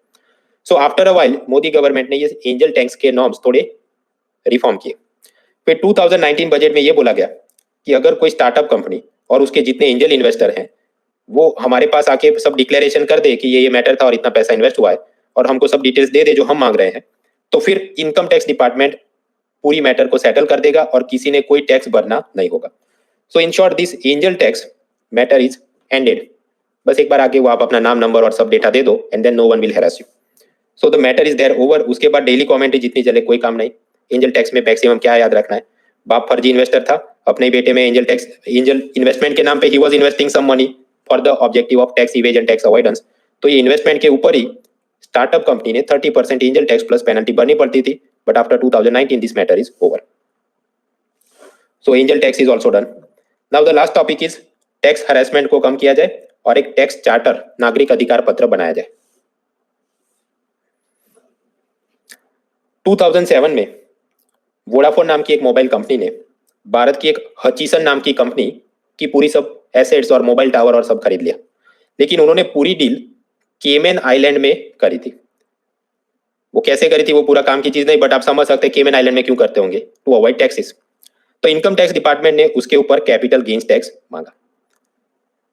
So after a while Modi government ने ये एंजल टैक्स के नॉर्म्स थोड़े रिफॉर्म किए। फिर 2019 बजट में ये बोला गया कि अगर कोई स्टार्टअप कंपनी और उसके जितने एंजल इन्वेस्टर हैं वो हमारे पास आके सब डिक्लेरेशन कर दे कि ये मैटर था और इतना पैसा इन्वेस्ट हुआ है और हमको सब डिटेल्स दे दे जो हम मांग रहे हैं, तो फिर इनकम टैक्स डिपार्टमेंट पूरी मैटर को सेटल कर देगा और किसी ने कोई टैक्स भरना नहीं होगा। So in short this angel tax matter is ended. बस एक बार आके वो आप अपना नाम, नंबर और सब डेटा दे दो and then no one will harass you. So the matter is there over. उसके बाद डेली कमेंट्री जितनी चले कोई काम नहीं। एंजल टैक्स में मैक्सिमम क्या याद रखना है, बाप फर्जी इन्वेस्टर था, अपने बेटे में एंजल टैक्स, एंजल इन्वेस्टमेंट के नाम पे ही was investing some money for the objective of tax evasion, tax avoidance. तो ये इन्वेस्टमेंट के ऊपर ही स्टार्टअप कंपनी ने 30% एंजल टैक्स प्लस पेनल्टी भरनी पड़ती थी, but after 2019 this matter is over. So angel tax is also done. Now the last topic is tax harassment को कम किया जाए और एक टैक्स चार्टर, नागरिक अधिकार पत्र बनाया जाए। 2007 में वोडाफोन नाम की एक मोबाइल कंपनी ने भारत की एक हचीसन नाम की कंपनी की पूरी सब एसेट्स और मोबाइल टावर और सब खरीद लिया, लेकिन उन्होंने पूरी डील केमन आइलैंड में करी थी। वो कैसे करी थी वो पूरा काम की चीज नहीं, बट आप समझ सकते हैं केमन आइलैंड में क्यों करते होंगे, टू अवॉइड टैक्सेस। तो इनकम टैक्स डिपार्टमेंट ने उसके ऊपर कैपिटल गेन्स टैक्स मांगा,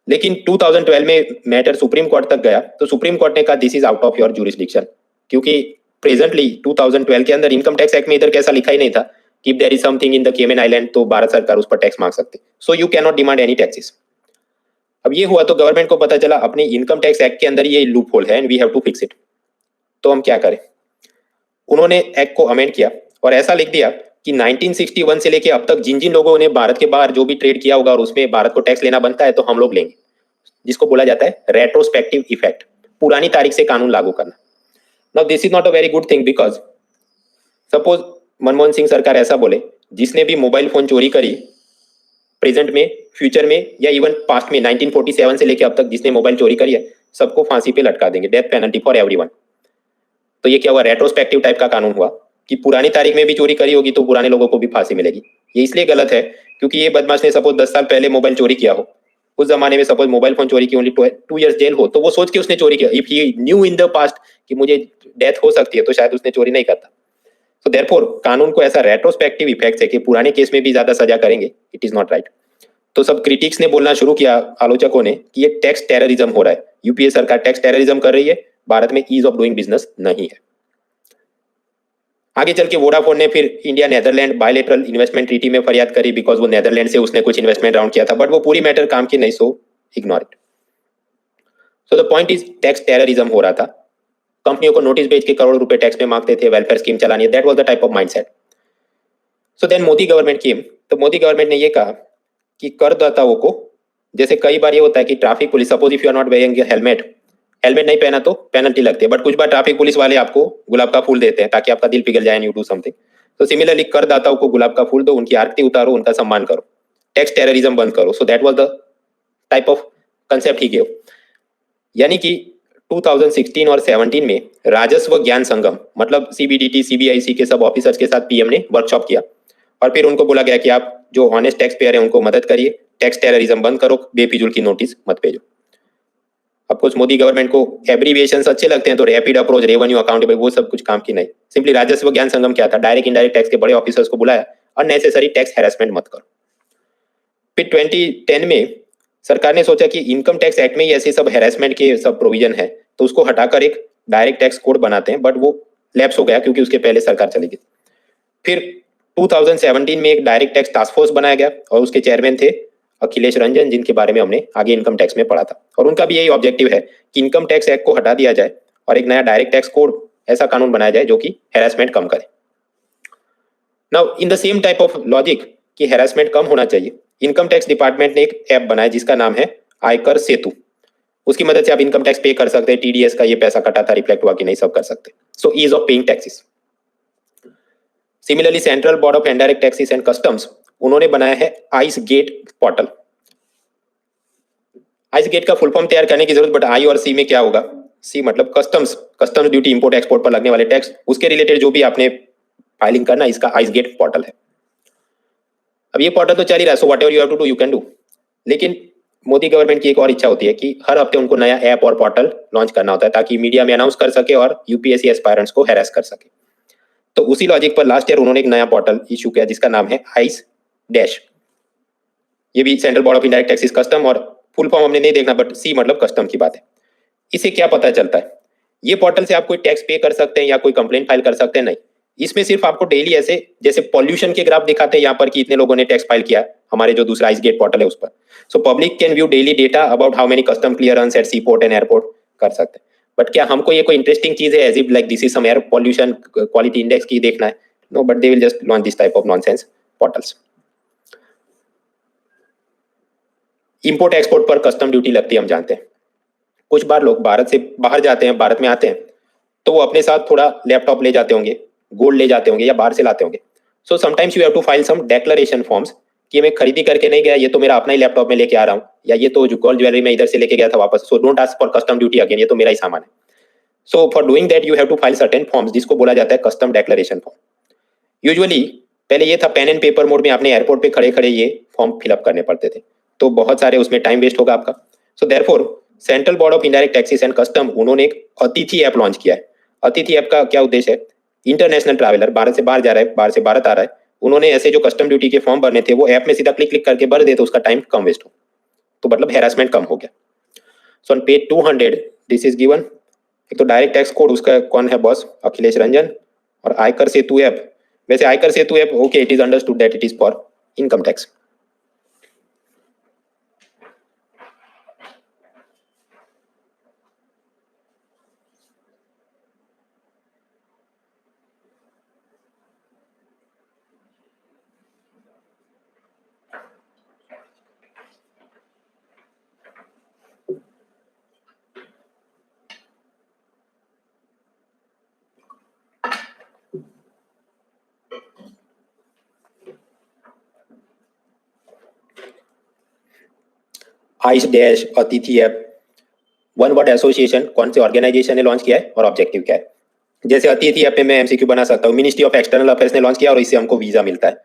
लेकिन 2012 में मैटर सुप्रीम कोर्ट तक गया तो सुप्रीम कोर्ट ने कहा this is out of your jurisdiction, क्योंकि प्रेजेंटली 2012 के अंदर इनकम टैक्स एक्ट में इधर कैसा लिखा ही नहीं था कि there is something in the Cayman island तो भारत सरकार उस पर टैक्स मांग सकती, so you can not demand any taxes. अब ये हुआ तो गवर्नमेंट को पता चला अपनी इनकम टैक्स एक्ट के अंदर ये लूप होल है and we have to fix it. तो हम क्या करें, उन्होंने एक्ट को अमेंड किया और ऐसा लिख दिया कि 1961 से लेके अब तक जिन जिन लोगों ने भारत के बाहर जो भी ट्रेड किया होगा और उसमें भारत को टैक्स लेना बनता है तो हम लोग लेंगे, जिसको बोला जाता है रेट्रोस्पेक्टिव इफेक्ट, पुरानी तारीख से कानून लागू करना। Now this is not a very good thing because suppose Manmohan Singh सरकार ऐसा बोले जिसने भी मोबाइल फोन चोरी करी प्रेजेंट में, फ्यूचर में या इवन पास्ट में 1947 से लेके अब तक जिसने मोबाइल चोरी करी है सबको फांसी पे लटका देंगे, डेथ पेनल्टी फॉर एवरीवन। तो ये क्या हुआ, रेट्रोस्पेक्टिव टाइप का कानून हुआ कि पुरानी तारीख में भी चोरी करी होगी तो पुराने लोगों को भी फांसी मिलेगी। ये इसलिए गलत है क्योंकि ये बदमाश ने सपोज 10 साल पहले मोबाइल चोरी किया हो, उस जमाने में सपोज मोबाइल फोन चोरी की ओनली 2 years जेल हो, तो वो सोच के उसने चोरी किया। If he new in the past कि मुझे डेथ हो सकती है तो शायद उसने चोरी नहीं करता। सो देयरफॉर कानून को ऐसा रेट्रोस्पेक्टिव इफेक्ट है कि पुराने केस में भी ज्यादा सजा करेंगे, इट इज नॉट राइट। तो सब क्रिटिक्स ने बोलना शुरू किया, आलोचकों ने, कि ये टैक्स टेररिज्म हो रहा है, यूपीए सरकार टैक्स टेररिज्म कर रही है, भारत में ईज ऑफ डूइंग बिजनेस नहीं है। आगे चल के वोडाफोन ने फिर India Netherland bilateral investment treaty में फरियाद करी बिकॉज वो नेदरलैंड से उसने कुछ इन्वेस्टमेंट राउंड किया था, बट वो पूरी मैटर काम की नहीं, so ignore it. So the point is tax terrorism हो रहा था, कंपनियों को नोटिस भेज के करोड़ रुपए टैक्स में मांगते थे, वेलफेयर स्कीम चलानी है, that was the type of mindset. So then Modi government came, तो मोदी गवर्नमेंट ने ये कहा कि करदाताओं को, जैसे कई बार ये होता है कि traffic police, suppose if you are not wearing helmet नहीं पहना तो पेनल्टी लगती है, बट कुछ बार ट्रैफिक पुलिस वाले आपको गुलाब का फूल देते हैं ताकि आपका दिल पिघल जाए एंड यू डू समथिंग। तो सिमिलरली करदाताओं को गुलाब का फूल दो, उनकी आरती उतारो, उनका सम्मान करो, टैक्स टेररिज्म बंद करो। So that was the type of concept he give. यानी कि 2016 और 17 में राजस्व ज्ञान संगम मतलब सीबीडीटी सीबीआईसी के सब ऑफिसर्स के साथ पीएम ने वर्कशॉप किया और फिर उनको बोला गया कि आप जो ऑनेस्ट टैक्स पेयर है उनको मदद करिए, टैक्स टेररिज्म बंद करो, बेफिजूल की नोटिस मत भेजो। अब कुछ मोदी गवर्नमेंट को एब्रीविएशंस अच्छे लगते हैं तो रैपिड अप्रोच, रेवेन्यू अकाउंटेबल, वो सब कुछ काम की नहीं। सिंपली राजस्व ज्ञान संगम क्या था, डायरेक्ट इनडायरेक्ट टैक्स के बड़े ऑफिसर्स को बुलाया, अननेसेसरी टैक्स हैरेसमेंट मत करो। फिर 2010 में सरकार ने सोचा कि इनकम टैक्स एक्ट में ही ऐसे सब हैरेसमेंट के सब प्रोविजन है तो उसको हटाकर एक डायरेक्ट टैक्स कोड बनाते हैं, बट वो लैप्स हो गया क्योंकि उसके पहले सरकार चली गई। फिर 2017 में एक डायरेक्ट टैक्स टास्क फोर्स बनाया गया और उसके चेयरमैन थे अखिलेश रंजन, जिनके बारे में हमने आगे इनकम टैक्स में पढ़ा था, और उनका भी यही ऑब्जेक्टिव है कि इनकम टैक्स एक्ट को हटा दिया जाए और एक नया डायरेक्ट टैक्स कोड, ऐसा कानून बनाया जाए जो कि हैरेसमेंट कम करे। Now in the same type of logic कि हैरेसमेंट कम होना चाहिए, इनकम टैक्स डिपार्टमेंट ने एक ऐप बनाया जिसका नाम है आयकर सेतु। उसकी मदद से आप इनकम टैक्स पे कर सकते हैं, टीडीएस का ये पैसा कटा था, रिफ्लेक्ट हुआ कि नहीं, सब कर सकते। So ease of paying taxes. Similarly central board of indirect taxes and customs, उन्होंने बनाया है ICEGATE portal. ICEGATE का फुल फॉर्म तैयार करने की जरूरत, बट आई और सी में क्या होगा, सी मतलब customs, customs duty import export पर लगने वाले टैक्स, उसके रिलेटेड जो भी आपने फाइलिंग करना, इसका आइस गेट पोर्टल है। अब ये पोर्टल तो चल ही रहा है, so whatever you have to do you can do, लेकिन मोदी गवर्नमेंट की एक और इच्छा होती है कि हर हफ्ते उनको नया ऐप और पोर्टल लॉन्च करना होता है ताकि मीडिया में अनाउंस कर सके और यूपीएससी एस्पायरेंट्स को हैरेस कर सके। तो उसी लॉजिक पर लास्ट ईयर उन्होंने एक नया पोर्टल इशू किया जिसका नाम है आइस डैश। ये भी central board of indirect taxes custom, और फुल फॉर्म हमने नहीं देखना, बट सी मतलब कस्टम की बात है। इससे क्या पता चलता है, ये पोर्टल से आप कोई टैक्स पे कर सकते हैं या कोई कंप्लेंट फाइल कर सकते हैं, नहीं। इसमें सिर्फ आपको डेली ऐसे जैसे पॉल्यूशन के ग्राफ दिखाते हैं यहाँ पर कि इतने लोगों ने टैक्स फाइल किया, हमारे जो दूसरा आइस गेट पोर्टल है उस पर। So public can view daily data about how many custom clearance at sea port and airport कर सकते हैं। बट क्या हमको ये कोई इंटरेस्टिंग चीज है as if like this is some air pollution quality index की देखना है? No, but they will just launch this type of nonsense portals. Import export पर कस्टम ड्यूटी लगती है, हम जानते हैं। कुछ बार लोग भारत से बाहर जाते हैं, भारत में आते हैं तो वो अपने साथ थोड़ा लैपटॉप ले जाते होंगे, गोल्ड ले जाते होंगे या बाहर से लाते होंगे। So sometimes you have to file some declaration forms कि मैं खरीदी करके नहीं गया, ये तो मेरा अपना ही लैपटॉप में लेके आ रहा हूँ, या ये तो जो गोल्ड ज्वेलरी में इधर से लेके गया था वापस, so don't ask for custom duty again, ये तो मेरा ही सामान है। So for doing that you have to file certain forms, जिसको बोला जाता है कस्टम डेक्लेरेशन फॉर्म. यूजुअली पहले ये था पेन एंड पेपर मोड में, आपने एयरपोर्ट पे खड़े खड़े ये फॉर्म फिलअप करने पड़ते थे, तो बहुत सारे उसमें टाइम वेस्ट होगा आपका. So therefore central board of indirect taxes and custom, उन्होंने एक अतिथि ऐप लॉन्च किया है. अतिथि ऐप का क्या उद्देश्य है? इंटरनेशनल ट्रैवलर भारत से बाहर जा रहा है, बाहर से भारत आ रहा है, उन्होंने ऐसे जो कस्टम ड्यूटी के फॉर्म भरने थे वो ऐप में सीधा क्लिक क्लिक करके भर दे तो उसका टाइम कम वेस्ट हो, तो मतलब हैरासमेंट कम हो गया. सो on page 200 this is given. एक तो डायरेक्ट टैक्स कोड, उसका कौन है बॉस? अखिलेश रंजन. और आयकर सेतु ऐप, वैसे Aaykar Setu app okay, it is understood that it is for income tax. Ice dash Atithi app, one word association, कौन से ऑर्गेनाइजेशन ने लॉन्च किया है और ऑब्जेक्टिव क्या है? जैसे अतिथि ऐप में मैं एमसीक्यू बना सकता हूँ, मिनिस्ट्री ऑफ एक्सटर्नल अफेयर्स ने लॉन्च किया और इससे हमको वीजा मिलता है,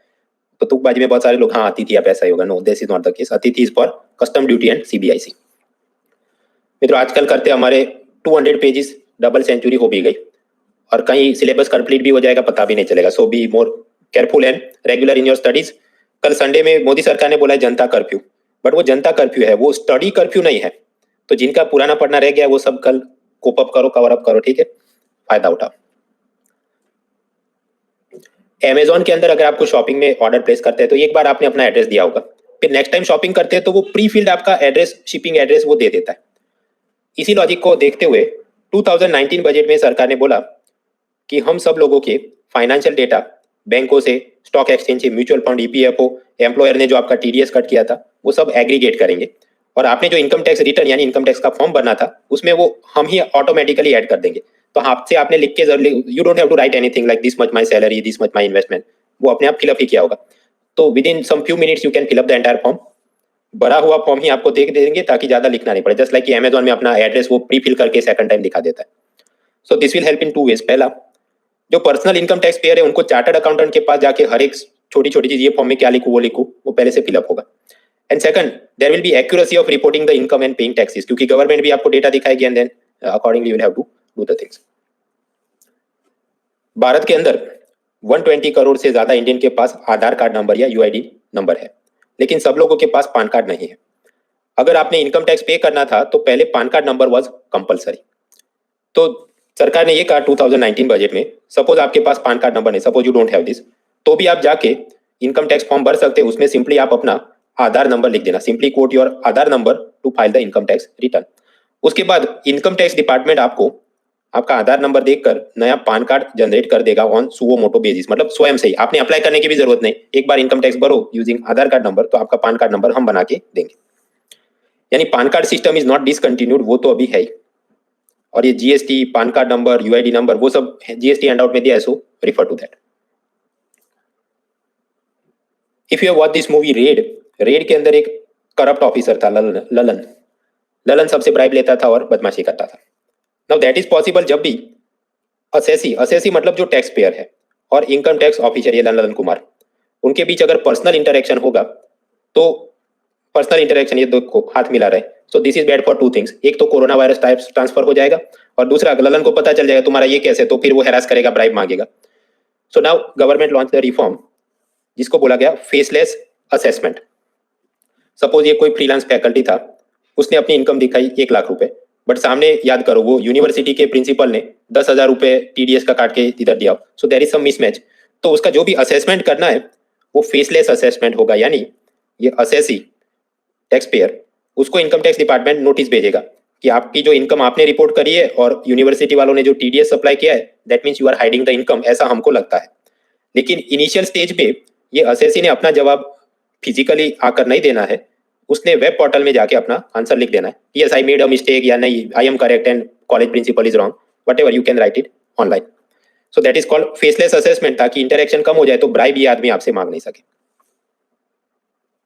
तो तुकबाजी में बहुत सारे लोग हाँ अतिथि ऐप ऐसा ही होगा. No, this is not the case. Atithi is for custom duty and CBIC. मित्रों आजकल करते हमारे 200 पेजेस डबल सेंचुरी हो भी गई और कहीं सिलेबस कंप्लीट भी हो जाएगा, पता भी नहीं चलेगा. So be more careful and regular in your studies. कल संडे में मोदी सरकार ने बोला है जनता कर्फ्यू, बट वो जनता कर्फ्यू है, वो स्टडी कर्फ्यू नहीं है. तो जिनका पुराना पढ़ना रह गया वो सब कल कोप अप करो, कवर अप करो, ठीक है, फायदा उठाओ. अमेजोन के अंदर अगर आपको शॉपिंग में ऑर्डर प्लेस करते हैं तो एक बार आपने अपना एड्रेस दिया होगा, फिर नेक्स्ट टाइम शॉपिंग करते हैं तो वो प्री फिल्ड आपका एड्रेस, शिपिंग एड्रेस वो दे देता है. इसी लॉजिक को देखते हुए 2019 बजट में सरकार ने बोला कि हम सब लोगों के फाइनेंशियल डेटा बैंकों से, स्टॉक एक्सचेंज से, म्यूचुअल फंड, ईपीएफओ, एम्प्लॉयर ने जो आपका टीडीएस कट किया था वो सब एग्रीगेट करेंगे और आपने जो इनकम टैक्स रिटर्न यानी इनकम टैक्स का फॉर्म भरना था उसमें वो हम ही ऑटोमेटिकली ऐड कर देंगे. तो आपसे आपने लिख के you don't have to write anything like this much my salary, this much my investment, वो अपने आप फिलअप ही किया होगा. तो within some few minutes you can fill up the entire form. भरा हुआ फॉर्म ही आपको देख देंगे ताकि ज्यादा लिखना नहीं पड़े. जस्ट लाइक कि अमेजोन में अपना एड्रेस वो प्री फिल करके सेकंड टाइम दिखा देता है. So this will help in two ways. पहला, जो पर्सनल इनकम टैक्स पेयर है उनको चार्टर्ड अकाउंटेंट के पास जाके हर एक छोटी छोटी चीज, ये फॉर्म में क्या लिखूं वो लिखूं, वो पहले से फिलअप होगा. And second, there will be accuracy of reporting the income and paying taxes, क्योंकि गवर्नमेंट भी आपको डेटा दिखाएगी and then accordingly you will have to do the things. Bharat के अंदर 120 करोड़ से ज्यादा इंडियन के पास आधार कार्ड नंबर या यूआईडी नंबर है, लेकिन सब लोगों के पास पान कार्ड नहीं है. अगर आपने इनकम टैक्स पे करना था तो पहले पान कार्ड नंबर वाज कंपलसरी. तो सरकार ने ये कहा 2019 बजट में, सपोज आपके पास पान कार्ड नंबर नहीं, suppose you don't have this, तो भी आप जाके इनकम टैक्स फॉर्म भर सकते हैं. उसमें सिंपली आप अपना आधार नंबर लिख देना, simply quote your Aadhaar number to file the income tax return. उसके बाद इनकम टैक्स डिपार्टमेंट आपको आपका आधार नंबर देखकर नया पान कार्ड जनरेट कर देगा ऑन सुओ मोटो बेसिस, मतलब स्वयं से ही, आपने अप्लाई करने की भी जरूरत नहीं. एक बार इनकम टैक्स भरो यूजिंग आधार कार्ड नंबर तो आपका पान कार्ड नंबर हम बना के देंगे. यानी PAN card system is not discontinued, वो तो अभी है ही. और ये जीएसटी, पान कार्ड नंबर, यूआईडी नंबर, वो सब जीएसटी हैंडआउट में दिया है, so refer to that. If you have watch this movie Raid, Raid के अंदर एक करप्ट ऑफिसर था ललन. ललन सबसे ब्राइब लेता था और बदमाशी करता था. नाउ दैट इज पॉसिबल जब भी असेसी, असेसी मतलब जो टैक्स पेयर है, और इनकम टैक्स ऑफिसर ये ललन कुमार, उनके बीच अगर पर्सनल इंटरेक्शन होगा तो पर्सनल इंटरेक्शन, ये दो को हाथ मिला रहे, सो this is bad for two things. एक तो कोरोना वायरस टाइप ट्रांसफर हो जाएगा और दूसरा ललन को पता चल जाएगा तुम्हारा ये कैसे, तो फिर वो हैरास करेगा, ब्राइब मांगेगा. सो now government launch the reform जिसको बोला गया फेसलेस असेसमेंट. सपोज ये कोई फ्रीलांस फैकल्टी था, उसने अपनी इनकम दिखाई 1 लाख रुपए, बट सामने याद करो वो यूनिवर्सिटी के प्रिंसिपल ने 10,000 रुपए टीडीएस का काट के इधर दिया, so there is some mismatch. तो उसका जो भी असेसमेंट करना है वो फेसलेस असेसमेंट होगा. यानी ये असेसी टैक्स पेयर, उसको इनकम टैक्स डिपार्टमेंट नोटिस भेजेगा कि आपकी जो इनकम आपने रिपोर्ट करी है और यूनिवर्सिटी वालों ने जो टीडीएस सप्लाई किया है, that means you are hiding the income, ऐसा हमको लगता है. लेकिन इनिशियल स्टेज पे ये असेसी ने अपना जवाब फिजिकली आकर नहीं देना है, उसने वेब पोर्टल में जाके अपना आंसर लिख देना है, yes I made a mistake, या नहीं I am correct and college principal is wrong, whatever you can write it online. So that is called faceless assessment, ताकि इंटरेक्शन कम हो जाए तो ब्राइब ये आदमी आपसे मांग नहीं सके.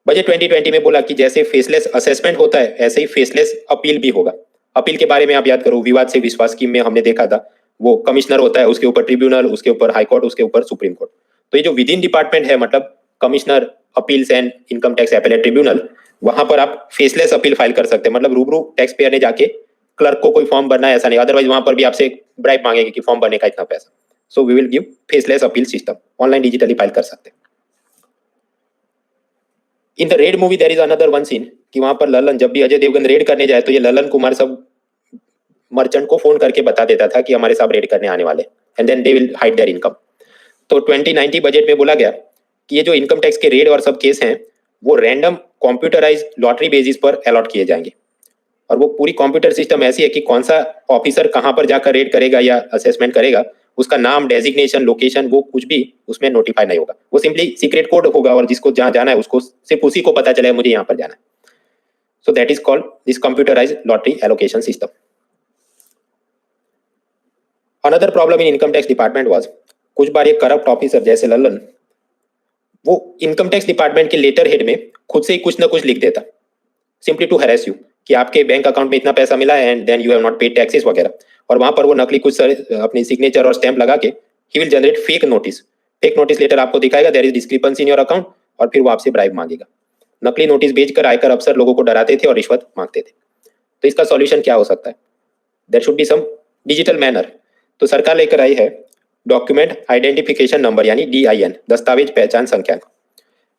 बजट 2020 में बोला कि जैसे फेसलेस असेसमेंट होता है ऐसे ही फेसलेस अपील भी होगा. अपील के बारे में आप याद करो, विवाद से विश्वास स्कीम में हमने देखा था, वो कमिश्नर होता है, उसके ऊपर ट्रिब्यूनल, उसके ऊपर हाई कोर्ट, उसके ऊपर सुप्रीम कोर्ट। तो ये जो विद इन डिपार्टमेंट है, मतलब commissioner, appeals and income tax appellate tribunal, वहां पर आप फेसलेस अपील फाइल कर सकते हैं। मतलब रूबरू टैक्स पेयर ने जाके क्लर्क को कोई फॉर्म भरना है ऐसा नहीं, अदरवाइज वहां पर भी आपसे ब्राइब मांगेंगे कि फॉर्म भरने का इतना पैसा। So we will give faceless appeal system, online digitally file कर सकते हैं। In the Raid movie there is another one scene कि वहां पर ललन, जब भी अजय देवगन रेड करने जाए तो ये ललन कुमार सब मर्चेंट को फोन करके बता देता था कि हमारे साहब रेड करने आने वाले, and then they will hide their income. तो 2090 बजट में बोला गया कि ये जो इनकम टैक्स के रेड और सब केस हैं वो रैंडम कंप्यूटराइज लॉटरी बेसिस पर अलॉट किए जाएंगे। और वो पूरी कंप्यूटर सिस्टम ऐसी है कि कौन सा ऑफिसर कहां पर जाकर रेड करेगा या असेसमेंट करेगा, उसका नाम, डेजिग्नेशन, लोकेशन, वो कुछ भी उसमें नोटिफाई नहीं होगा। वो सिंपली सीक्रेट कोड होगा और जिसको जहां जाना है उसको सिर्फ उसी को पता चलेगा मुझे यहाँ पर जाना है। So that is called this computerize lottery allocation system. Another problem in income tax department was, कुछ बार ये करप्ट ऑफिसर जैसे ललन, वो इनकम टैक्स डिपार्टमेंट के लेटर हेड में खुद से ही कुछ ना कुछ लिख देता, सिंपली टू हैरेस यू, कि आपके बैंक अकाउंट में इतना पैसा मिला है and then you have not paid taxes वगैरह। और वहां पर वो नकली कुछ अपनी सिग्नेचर और स्टैंप लगा के ही will generate fake notice. Fake notice letter आपको दिखाएगा there is discrepancy in your account, और फिर वो आपसे ब्राइब मांगेगा। नकली नोटिस भेजकर आयकर अफसर लोगों को डराते थे और रिश्वत मांगते थे। तो इसका सॉल्यूशन क्या हो सकता है? There should be some digital manner. तो सरकार लेकर आई है डॉक्यूमेंट आइडेंटिफिकेशन नंबर यानी DIN, दस्तावेज पहचान संख्या।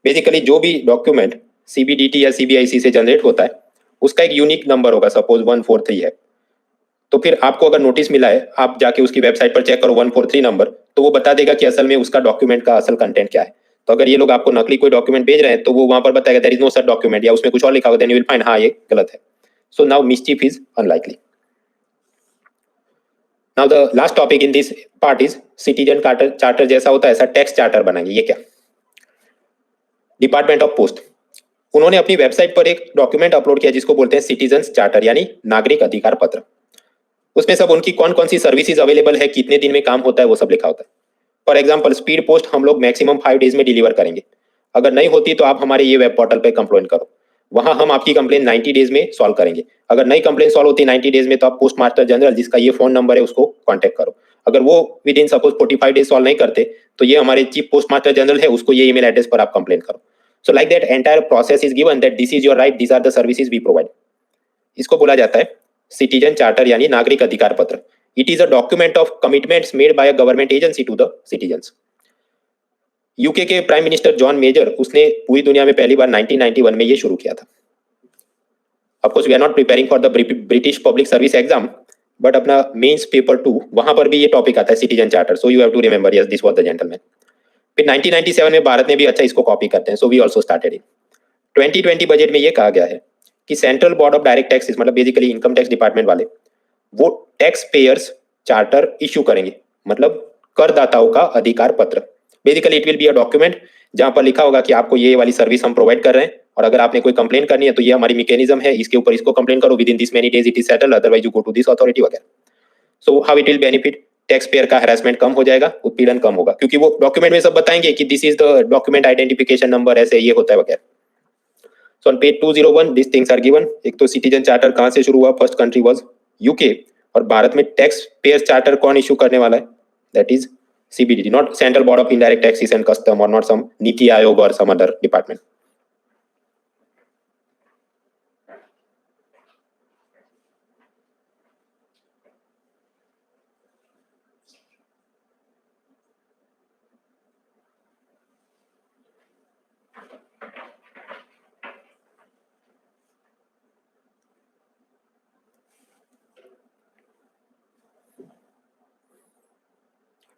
बेसिकली जो भी डॉक्यूमेंट CBDT या CBIC से जनरेट होता है उसका एक यूनिक नंबर होगा, सपोज 143 है। तो फिर आपको अगर नोटिस मिला है, आप जाके उसकी वेबसाइट पर चेक करो 143 नंबर, तो वो बता देगा कि असल में उसका डॉक्यूमेंट का असल कंटेंट क्या है। तो अगर ये लोग आपको नकली कोई डॉक्यूमेंट भेज रहे हैं तो वो वहां पर बताएगा there is no such document, या उसमें कुछ और लिखा होगा, देन यू विल फाइंड हाँ ये गलत है। So now mischief is unlikely. Now the last topic in this part is citizen charter. जैसा होता है ऐसा टैक्स चार्टर बनाएंगे। ये क्या? डिपार्टमेंट ऑफ पोस्ट, उन्होंने अपनी वेबसाइट पर एक डॉक्यूमेंट अपलोड किया जिसको बोलते हैं सिटीजन चार्टर यानी नागरिक अधिकार पत्र। उसमें सब उनकी कौन कौन सी सर्विसेज अवेलेबल है, कितने दिन में काम होता है, वो सब लिखा होता है। फॉर एग्जाम्पल, स्पीड पोस्ट हम लोग मैक्सिमम 5 डेज में डिलीवर करेंगे। अगर नहीं होती तो आप हमारे ये वेब पोर्टल पे कंप्लेन करो, वहां हम आपकी कंप्लेन 90 डेज में सॉल्व करेंगे। अगर नई कंप्लेन सॉल्व होती 90 डेज में तो आप पोस्ट मास्टर जनरल, जिसका ये फोन नंबर है, उसको कॉन्टेक्ट करो। अगर वो with in suppose 45 days solve नहीं करते तो ये हमारे चीफ पोस्ट मास्टर जनरल है, उसको ये ईमेल एड्रेस पर आप कंप्लेन करो। So like that entire process is given that this is your right, this are the services we provide. इसको बोला जाता है सिटीजन चार्टर यानी नागरिक अधिकार पत्र। It is a document of commitments made by a government agency to the citizens. UK के prime minister John Major, उसने पूरी दुनिया में पहली बार 1991 में ये शुरू किया था। Of course we are not preparing for the British public service exam, but अपना मेंस पेपर 2 वहां पर भी ये टॉपिक आता है citizen charter. So you have to remember, yes this was the gentleman. फिर 1997 में भारत ने भी अच्छा इसको कॉपी करते हैं। So we also started it. 2020 budget में ये कहा गया है कि central board of direct taxes, मतलब बेसिकली इनकम टैक्स डिपार्टमेंट वाले, वो टैक्स पेयर्स चार्टर इश्यू करेंगे, मतलब करदाताओं का अधिकार पत्र। Basically it will be a document जहां पर लिखा होगा कि आपको ये वाली सर्विस हम प्रोवाइड कर रहे हैं, और अगर आपने कोई कंप्लेन करनी है तो ये हमारी मैकेनिज्म है, इसके ऊपर इसको कंप्लेन करो, within this many days it is settle, otherwise you go to this authority वगैरह। So how it will benefit, tax payer का हैरेसमेंट कम हो जाएगा, उत्पीड़न कम होगा, क्योंकि वो डॉक्यूमेंट में सब बताएंगे कि this is the document identification number, ऐसे ये होता है वगैरह। So on page 201 this things are given. एक तो सिटीजन चार्टर कहां से शुरू हुआ, फर्स्ट कंट्री वाज यूके, और भारत में टैक्स पेयर चार्टर कौन इशू करने वाला है, that is CBDT, not Central Board of Indirect Taxes and Custom, or not some Niti Aayog or some other department.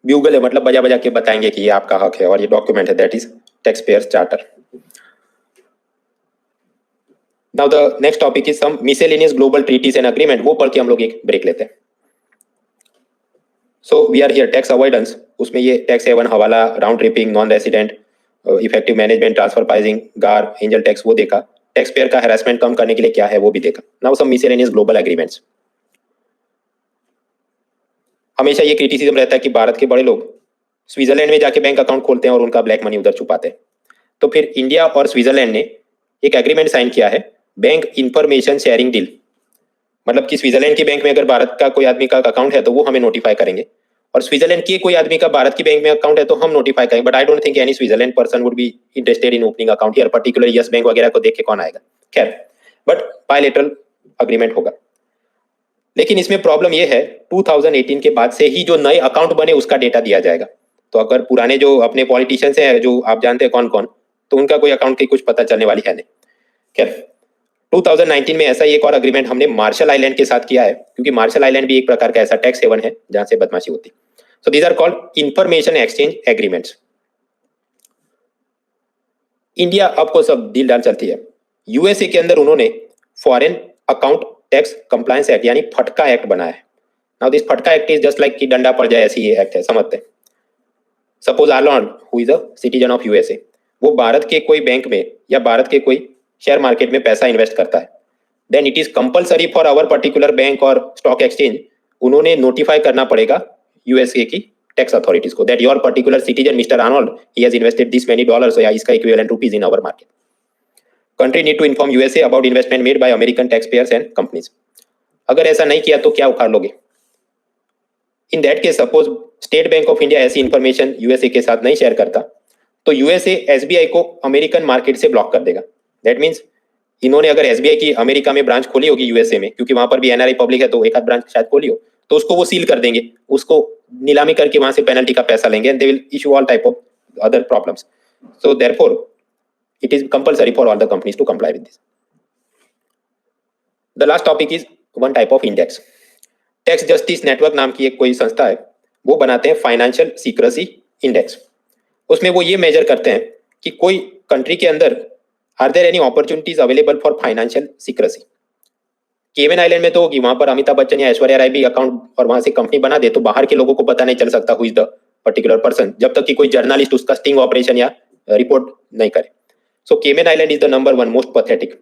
Bugle है, मतलब बजा बजा के बताएंगे कि ये आपका हक है और ये डॉक्यूमेंट है, that is tax payers charter. Now the next topic is some miscellaneous global treaties and agreement. वो पढ़ के हम लोग एक ब्रेक लेते हैं। So we are here tax avoidance, उसमें ये tax haven, hawala, round tripping, non resident, effective management, transfer pricing, GAAR, angel tax, वो देखा। टैक्स पेयर का हैरेसमेंट कम करने के लिए क्या है वो भी देखा। Now some miscellaneous global agreements. हमेशा ये क्रिटिसिज्म रहता है कि भारत के बड़े लोग स्विट्जरलैंड में जाके बैंक अकाउंट खोलते हैं और उनका ब्लैक मनी उधर छुपाते हैं। तो फिर इंडिया और स्विट्जरलैंड ने एक एग्रीमेंट साइन किया है, बैंक इंफॉर्मेशन शेयरिंग डील। मतलब कि स्विट्जरलैंड के बैंक में अगर भारत का कोई आदमी का अकाउंट है तो वो हमें नोटिफाई करेंगे, और स्विट्जरलैंड के कोई आदमी का भारत की बैंक में अकाउंट है तो हम नोटिफाई करेंगे। But I don't think any Switzerland person would be interested in opening account here, particular yes bank वगैरह को देख के कौन आएगा। खैर, बट बायलैटरल अग्रीमेंट होगा। लेकिन इसमें प्रॉब्लम ये है 2018 के बाद से ही जो नए अकाउंट बने उसका डेटा दिया जाएगा। तो अगर पुराने जो अपने पॉलिटिशियंस हैं जो आप जानते हैं कौन कौन, तो उनका कोई अकाउंट की कुछ पता चलने वाली है नहीं। खैर, 2019 में ऐसा ही एक और अग्रीमेंट हमने मार्शल आइलैंड के साथ किया है, क्योंकि मार्शल आइलैंड भी एक प्रकार का ऐसा टैक्स हेवन है जहां से बदमाशी होती है। So these are called information exchange agreements. India आपको सब डील डाल चलती है। यूएसए के अंदर उन्होंने foreign account tax compliance act यानी फटका एक्ट बनाया है। नाउ दिस फटका एक्ट इज जस्ट लाइक कि डंडा पड़ जाए ऐसी ये एक्ट है, समझते हैं। Suppose Arlon who is a citizen of USA, वो भारत के कोई बैंक में या भारत के कोई शेयर मार्केट में पैसा इन्वेस्ट करता है, then it is compulsory for our particular bank और स्टॉक एक्सचेंज, उन्होंने नोटिफाई करना पड़ेगा यूएसए की टैक्स अथॉरिटीज को that your particular citizen mister Arnold he has invested this many dollars या इसका equivalent rupees in our market. Country need to inform USA about investment made by American tax payers and companies. अगर ऐसा नहीं किया तो क्या उखाड़ लोगे? In that case suppose state bank of India ऐसी इंफॉर्मेशन यूएसए के साथ नहीं शेयर करता, तो यूएसए एसबीआई को अमेरिकन मार्केट से ब्लॉक कर देगा। दैट मीन्स इन्होंने अगर एसबीआई की अमेरिका में ब्रांच खोली होगी यूएसए में, क्योंकि वहां पर भी एनआरआई पब्लिक है तो एक आध ब्रांच शायद खोली हो, तो उसको वो सील कर देंगे, उसको नीलामी करके वहां से पेनल्टी का पैसा लेंगे and they will issue all type of other problems. So therefore it is compulsory for all the companies to comply with this. The last topic is one type of index. Tax justice network नाम की एक कोई संस्था है, वो बनाते हैं financial secrecy index. उसमें वो ये मेजर करते हैं कि कोई कंट्री के अंदर are there any opportunities available for financial secrecy. Cayman island में तो होगी, वहां पर अमिताभ बच्चन या ऐश्वर्या राय भी अकाउंट और वहां से कंपनी बना दे तो बाहर के लोगों को पता नहीं चल सकता who is the particular person, जब तक कि कोई जर्नलिस्ट उसका स्टिंग ऑपरेशन या रिपोर्ट नहीं करे। So Cayman island is the number one most pathetic.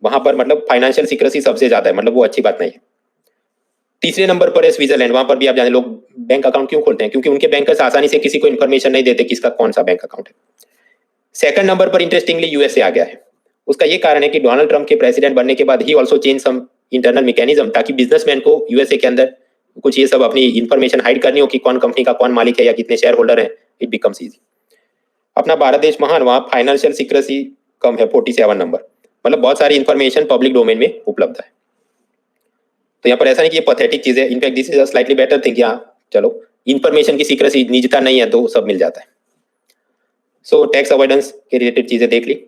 वहां पर मतलब फाइनेंशियल सीक्रेसी सबसे ज्यादा है, मतलब वो अच्छी बात नहीं है। तीसरे नंबर पर है स्विट्जरलैंड। वहां पर भी आप जाने लोग बैंक अकाउंट क्यों खोलते हैं? क्योंकि उनके बैंकर्स आसानी से किसी को इन्फॉर्मेशन नहीं देते किसका कौन सा बैंक अकाउंट है। सेकंड नंबर पर इंटरेस्टिंगली यूएसए आ गया है। उसका ये कारण है कि डोनाल्ड ट्रंप के प्रेसिडेंट बनने के बाद he also change some internal mechanism, ताकि बिजनेसमैन को यूएसए के अंदर कुछ ये सब अपनी इंफॉर्मेशन हाइड करनी हो कि कौन कंपनी का कौन मालिक है या कितने शेयर होल्डर है, इट बिकम्स इजी। अपना भारत देश महान, वहां फाइनेंशियल सीक्रेसी कम है, 47 नंबर, मतलब बहुत सारी इंफॉर्मेशन पब्लिक डोमेन में उपलब्ध है। तो यहाँ पर ऐसा नहीं कि ये पैथेटिक चीज है, in fact this is a slightly better thing. हाँ चलो, इंफॉर्मेशन की सीक्रेसी निजता नहीं है तो सब मिल जाता है। सो टैक्स अवॉइडेंस के रिलेटेड चीजें देख ली।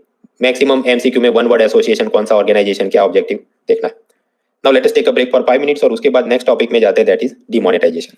मैक्सिमम एमसीक्यू में वन वर्ड एसोसिएशन कौन सा ऑर्गेनाइजेशन क्या ऑब्जेक्टिव देखना है। Now let us take a break for 5 minutes और उसके बाद नेक्स्ट टॉपिक में जाते हैं, that is demonetization.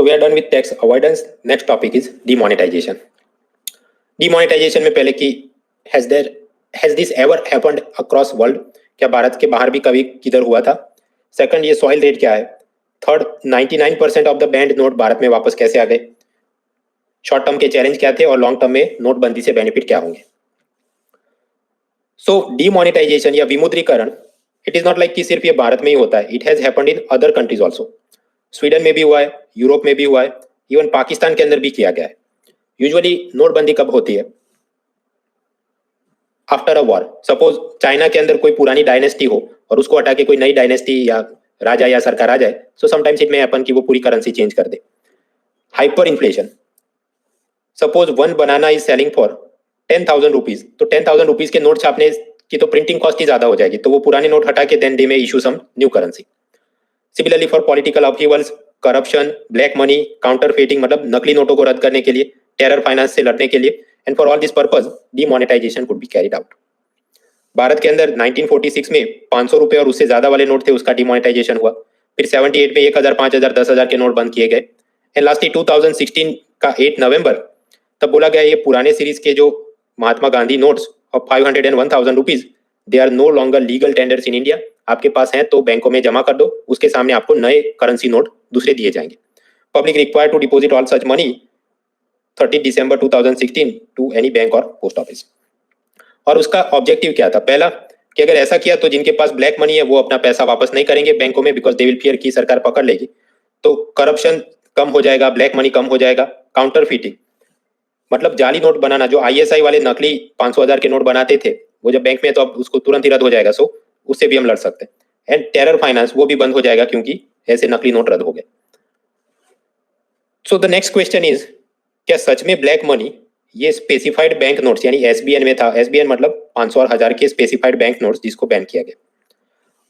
So we are done with tax avoidance. Next topic is demonetization. Demonetization में पहले कि has this ever happened across world? क्या भारत के बाहर भी कभी किधर हुआ था? सेकंड, ये सॉइल रेट क्या है? Third, 99% of the band note Bharat में वापस कैसे आ गए? शॉर्ट टर्म के चैलेंज क्या थे और लॉन्ग टर्म में नोटबंदी से बेनिफिट क्या होंगे? सो डीमोनेटाइजेशन या विमुद्रीकरण, इट इज नॉट लाइक कि सिर्फ ये भारत में ही होता है. It has happened in other countries also. Sweden में भी हुआ है, यूरोप में भी हुआ है, इवन पाकिस्तान के अंदर भी किया गया है. यूजुअली नोटबंदी कब होती है? After a war. Suppose China के अंदर कोई पुरानी डायनेस्टी हो और उसको हटा के कोई नई डायनेस्टी या राजा या सरकार आ जाए, so sometimes it may happen कि वो पूरी करेंसी चेंज कर दे. Hyper inflation. Suppose one banana is selling for 10,000 rupees, तो 10,000 रुपीज के नोट छापने की तो प्रिंटिंग कॉस्ट ही ज्यादा हो जाएगी, तो वो पुराने नोट हटा के देन दे में issue some new currency. Similarly for political upheavals, corruption, black money, counterfeiting मतलब नकली नोटों को रद्द करने के लिए, टेरर फाइनेंस से लड़ने के लिए, and for all this purpose demonetization could be carried out. Bharat के अंदर 1946 में 500 रुपए और उससे ज्यादा वाले नोट थे, उसका डीमोनेटाइजेशन हुआ. फिर 78 में 1,000, 5,000, 10,000 के नोट बंद किए गए. एंड लास्टली 2016 का 8 नवंबर तब बोला गया ये पुराने सीरीज के जो Mahatma Gandhi notes of 500 and 1,000 rupees, they are no longer legal tenders in India. आपके पास हैं तो बैंकों में जमा कर दो, उसके सामने आपको नए करेंसी नोट दूसरे दिए जाएंगे. Public required to deposit all such money 30 December 2016 to any bank और पोस्ट ऑफिस. और उसका ऑब्जेक्टिव क्या था? पहला कि अगर ऐसा किया तो जिनके पास ब्लैक मनी है वो अपना पैसा वापस नहीं करेंगे बैंकों में, बिकॉज दे विल फियर कि सरकार पकड़ लेगी. तो करप्शन कम हो जाएगा, ब्लैक मनी कम हो जाएगा. काउंटर फीटिंग मतलब जाली नोट बनाना, जो ISI वाले नकली 500,000 के नोट बनाते थे, वो जब बैंक में है तो अब उसको तुरंत ही रद्द हो जाएगा, सो उससे भी हम लड़ सकते हैं. एंड टेरर फाइनेंस वो भी बंद हो जाएगा क्योंकि ऐसे नकली नोट रद्द हो गए. So the next question is, क्या सच में ब्लैक मनी ये स्पेसिफाइड बैंक नोट्स यानी SBN में था? SBN मतलब 500 और 1000 के स्पेसिफाइड बैंक नोट्स जिसको बैन किया गया.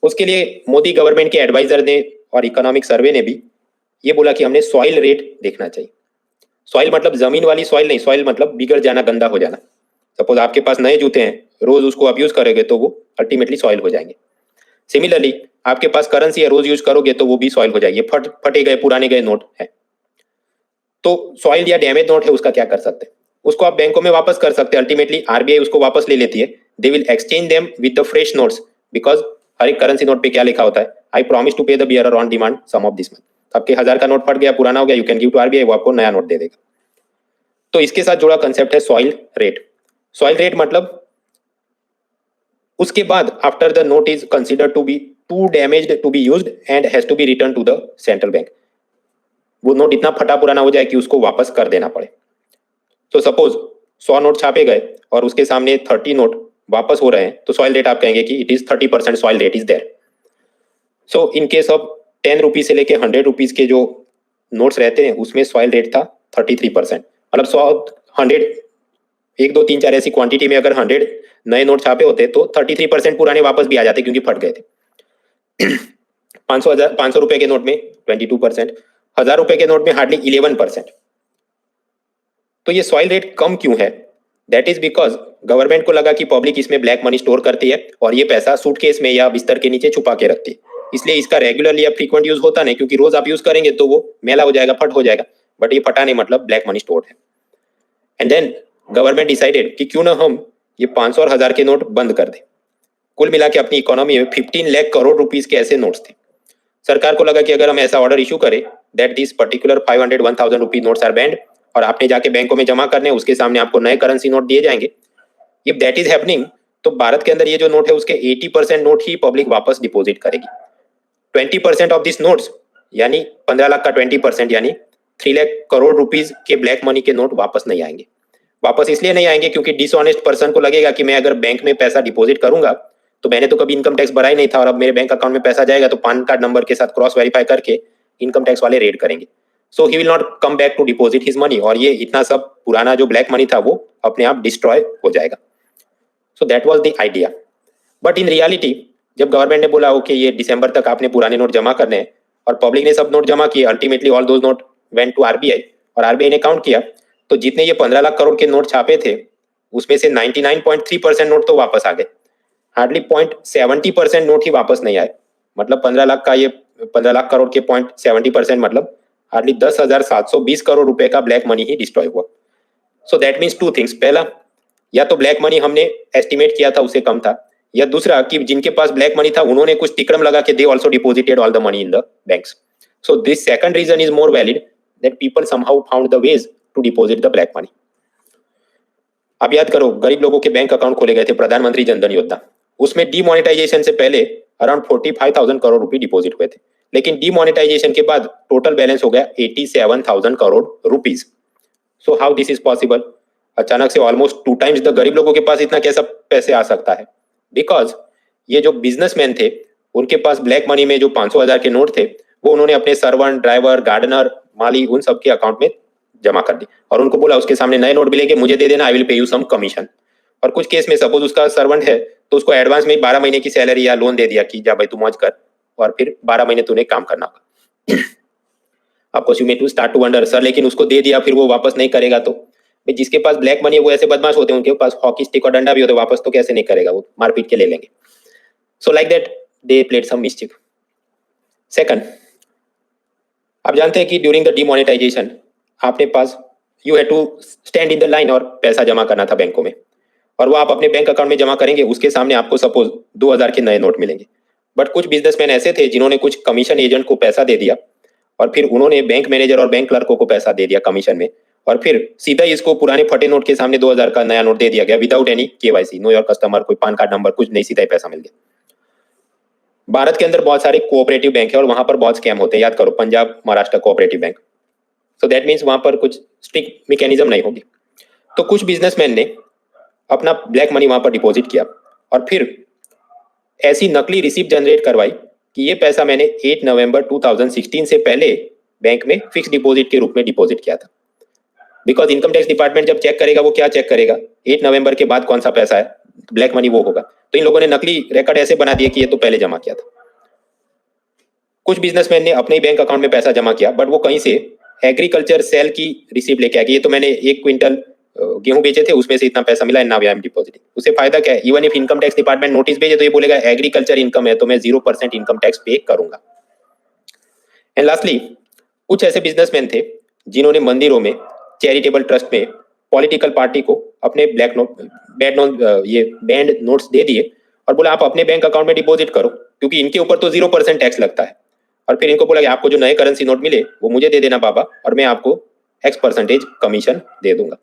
उसके लिए मोदी गवर्नमेंट के एडवाइजर ने और इकोनॉमिक सर्वे ने भी ये बोला कि हमने सॉइल रेट देखना चाहिए. सॉइल मतलब जमीन वाली सॉइल नहीं, सॉइल मतलब बिगड़ जाना, गंदा हो जाना. सपोज आपके पास नए जूते हैं, रोज उसको आप यूज करोगे तो वो अल्टीमेटली सॉइल हो जाएंगे. सिमिलरली आपके पास करेंसी है, रोज यूज करोगे तो वो भी सॉइल हो जाएगी. फटे गए पुराने गए नोट है, तो सॉइल या डैमेज नोट है, उसका क्या कर सकते हैं? उसको आप बैंकों में वापस कर सकते हैं. अल्टीमेटली RBI उसको वापस ले लेती है. They will exchange them with the fresh notes, because हर एक करेंसी नोट पे क्या लिखा होता है? I promise to pay the bearer on demand some of this month. आपके 1000 का नोट फट गया, पुराना हो गया, you can give to RBI, वो आपको नया नोट दे देगा. तो इसके साथ जुड़ा कंसेप्ट है सॉइल रेट. सॉइल रेट मतलब उसके बाद after the note is considered to be too damaged to be used and has to be return to the central bank. वो नोट इतना फटा पुराना हो जाए कि उसको वापस कर देना पड़े. तो सपोज 100 नोट छापे गए और उसके सामने 30 नोट वापस हो रहे हैं, तो सॉइल रेट आप कहेंगे कि it is 30% soil rate is there. So in case of 10 rupees से लेके 100 रुपीज के जो नोट्स रहते हैं उसमें सॉइल रेट था 33%. मतलब 100 1 2 3 4 ऐसी क्वांटिटी में अगर 100 नए नोट छापे होते तो 33% पुराने वापस भी आ जाते क्योंकि फट गए थे. 500 रुपए के नोट में 22%, 1000 रुपए के नोट में हार्डली 11%. तो ये सॉइल रेट कम क्यों है? दैट इज बिकॉज गवर्नमेंट को लगा कि पब्लिक इसमें ब्लैक मनी स्टोर करती है और ये पैसा सूटकेस में या बिस्तर के नीचे छुपा के रखती है, इसलिए इसका रेगुलरली या फ्रीक्वेंट यूज होता नहीं, क्योंकि रोज आप यूज करेंगे तो वो मैला हो जाएगा, फट हो जाएगा. बट ये फटा नहीं, मतलब ब्लैक मनी स्टोर है. एंड देन गवर्नमेंट डिसाइडेड कि क्यों ना हम ये 500 और 1000 के नोट बंद कर दें. कुल मिला के अपनी इकोनॉमी में 15 लाख करोड़ रुपीस के ऐसे नोट्स थे. सरकार को लगा कि अगर हम ऐसा ऑर्डर इशू करें that this particular 500 1000 rupees notes are banned और आपने जाके बैंकों में जमा करने, उसके सामने आपको नए करेंसी नोट दिए जाएंगे. इफ दैट इज हैपनिंग तो भारत के अंदर ये जो नोट है उसके 80% नोट ही पब्लिक वापस डिपॉजिट करेगी. 20% ऑफ दिस नोट्स यानी 15 लाख का 20% यानी 3 लाख करोड़ रुपीज के ब्लैक मनी के नोट वापस नहीं आएंगे. वापस इसलिए नहीं आएंगे क्योंकि डिसऑनेस्ट पर्सन को लगेगा कि मैं अगर बैंक में पैसा डिपॉजिट करूंगा तो मैंने तो कभी इनकम टैक्स भरा ही नहीं था और अब मेरे बैंक अकाउंट में पैसा जाएगा तो पैन कार्ड नंबर के साथ क्रॉस वेरीफाई करके इनकम टैक्स वाले रेड करेंगे. So he will not come back to deposit his money और ये इतना सब पुराना जो ब्लैक मनी था वो अपने आप डिस्ट्रॉय हो जाएगा. So that was the idea. But in reality जब गवर्नमेंट ने बोला ओके ये दिसंबर तक आपने पुराने नोट जमा करने हैं और पब्लिक ने सब नोट जमा किए, ultimately all those note went to RBI और RBI ने काउंट किया तो जितने ये 15 लाख करोड़ के नोट छापे थे उसमें से 99.3% नोट तो वापस आ गए. हार्डली 0.70% नोट ही वापस नहीं आए. मतलब 15 लाख का ये 15 लाख करोड़ के 0.70% मतलब हार्डली 10,720 करोड़ रुपए का ब्लैक मनी ही डिस्ट्रॉय हुआ। So that means two things, पहला या तो ब्लैक मनी हमने एस्टिमेट किया था उससे कम था, या दूसरा कि जिनके पास ब्लैक मनी था उन्होंने कुछ तिकड़म लगा के they also deposited all the money in the banks. So this second reason is more valid that people somehow found the ways to deposit the black money. आप याद करो, गरीब लोगों के बैंक अकाउंट खोले गए थे प्रधानमंत्री जनधन योजना, उसमें डीमोनेटाइजेशन से पहले अराउंड 45,000 करोड़ रुपए डिपॉजिट हुए थे, लेकिन डीमोनेटाइजेशन के बाद टोटल बैलेंस हो गया 87,000 crore rupees. So how this is possible? अचानक से ऑलमोस्ट 2 टाइम्स द गरीब लोगों के पास इतना कैसा पैसे आ सकता है? बिकॉज ये जो बिजनेसमैन थे उनके पास ब्लैक मनी में जो 500,000 के नोट थे वो उन्होंने अपने सर्वेंट, ड्राइवर, गार्डनर, माली उन सबके अकाउंट में जमा कर दी और उनको बोला उसके सामने नए नोट मिलेंगे, मुझे दे देना, I will pay you some commission. और कुछ केस में सपोज उसका सर्वेंट है तो उसको एडवांस में 12 महीने की सैलरी या लोन दे दिया कि जा भाई तू मौज कर, और फिर 12 महीने तूने काम करना होगा। आपको you may to start to wonder, sir लेकिन उसको दे दिया फिर वो वापस नहीं करेगा तो? भाई जिसके पास ब्लैक मनी है वो ऐसे बदमाश होते हैं, उनके पास हॉकी स्टिक और डंडा भी होता है, वापस तो कैसे नहीं करेगा, वो मारपीट के ले लेंगे। So like that they played some mischief. Second, आप जानते हैं कि ड्यूरिंग द डीमोनेटाइजेशन आपने पास you had to stand in the line और पैसा जमा करना था बैंकों में, और वो आप अपने बैंक अकाउंट में जमा करेंगे, उसके सामने आपको सपोज 2,000 के नए नोट मिलेंगे। बट कुछ बिजनेसमैन ऐसे थे जिन्होंने कुछ कमीशन एजेंट को पैसा दे दिया और फिर उन्होंने बैंक मैनेजर और बैंक क्लर्कों को पैसा दे दिया कमीशन में, और फिर सीधा इसको पुराने फटे नोट के सामने 2,000 का नया नोट दे दिया गया without any KYC, know your customer, कोई पान कार्ड नंबर कुछ नहीं, सीधा ही पैसा मिल गया। भारत के अंदर बहुत सारे कोऑपरेटिव बैंक है और वहां पर बहुत स्कैम होते हैं, याद करो Punjab Maharashtra cooperative bank. So that means वहां पर कुछ स्ट्रिक्ट मैकेनिज्म नहीं होगी। तो कुछ बिजनेसमैन ने अपना ब्लैक मनी वहां पर डिपॉजिट किया और फिर ऐसी नकली रिसिप्ट जनरेट करवाई कि ये पैसा मैंने 8 नवंबर 2016 से पहले बैंक में फिक्स डिपॉजिट के रूप में डिपॉजिट किया था। बिकॉज इनकम टैक्स डिपार्टमेंट जब चेक करेगा वो क्या चेक करेगा, 8 नवंबर के बाद कौन सा पैसा है, ब्लैक मनी वो होगा। तो इन लोगों ने नकली रिकॉर्ड ऐसे बना दिए कि ये तो पहले जमा किया था। कुछ बिजनेसमैन ने अपने ही बैंक अकाउंट में पैसा जमा किया बट वो कहीं से एग्रीकल्चर सेल की रिसीप्ट लेके आ गई, ये तो मैंने 1 क्विंटल गेहूं बेचे थे उसमें से इतना पैसा मिला, नाउ आई एम डिपॉजिटिंग। उससे फायदा क्या है? Even if income tax department notice भेजे तो ये बोलेगा एग्रीकल्चर इनकम है तो मैं 0% इनकम टैक्स पे करूंगा। एंड लास्टली कुछ ऐसे बिजनेसमैन थे जिन्होंने मंदिरों में, चैरिटेबल ट्रस्ट में पॉलिटिकल पार्टी को अपने ब्लैक नोट, ये बैंड नोट्स दे दिए और बोला आप अपने बैंक अकाउंट में डिपॉजिट करो क्योंकि इनके ऊपर तो 0% टैक्स लगता है। और फिर इनको बोला कि आपको जो नए करेंसी नोट मिले वो मुझे दे देना बाबा और मैं आपको X% कमीशन दे दूंगा।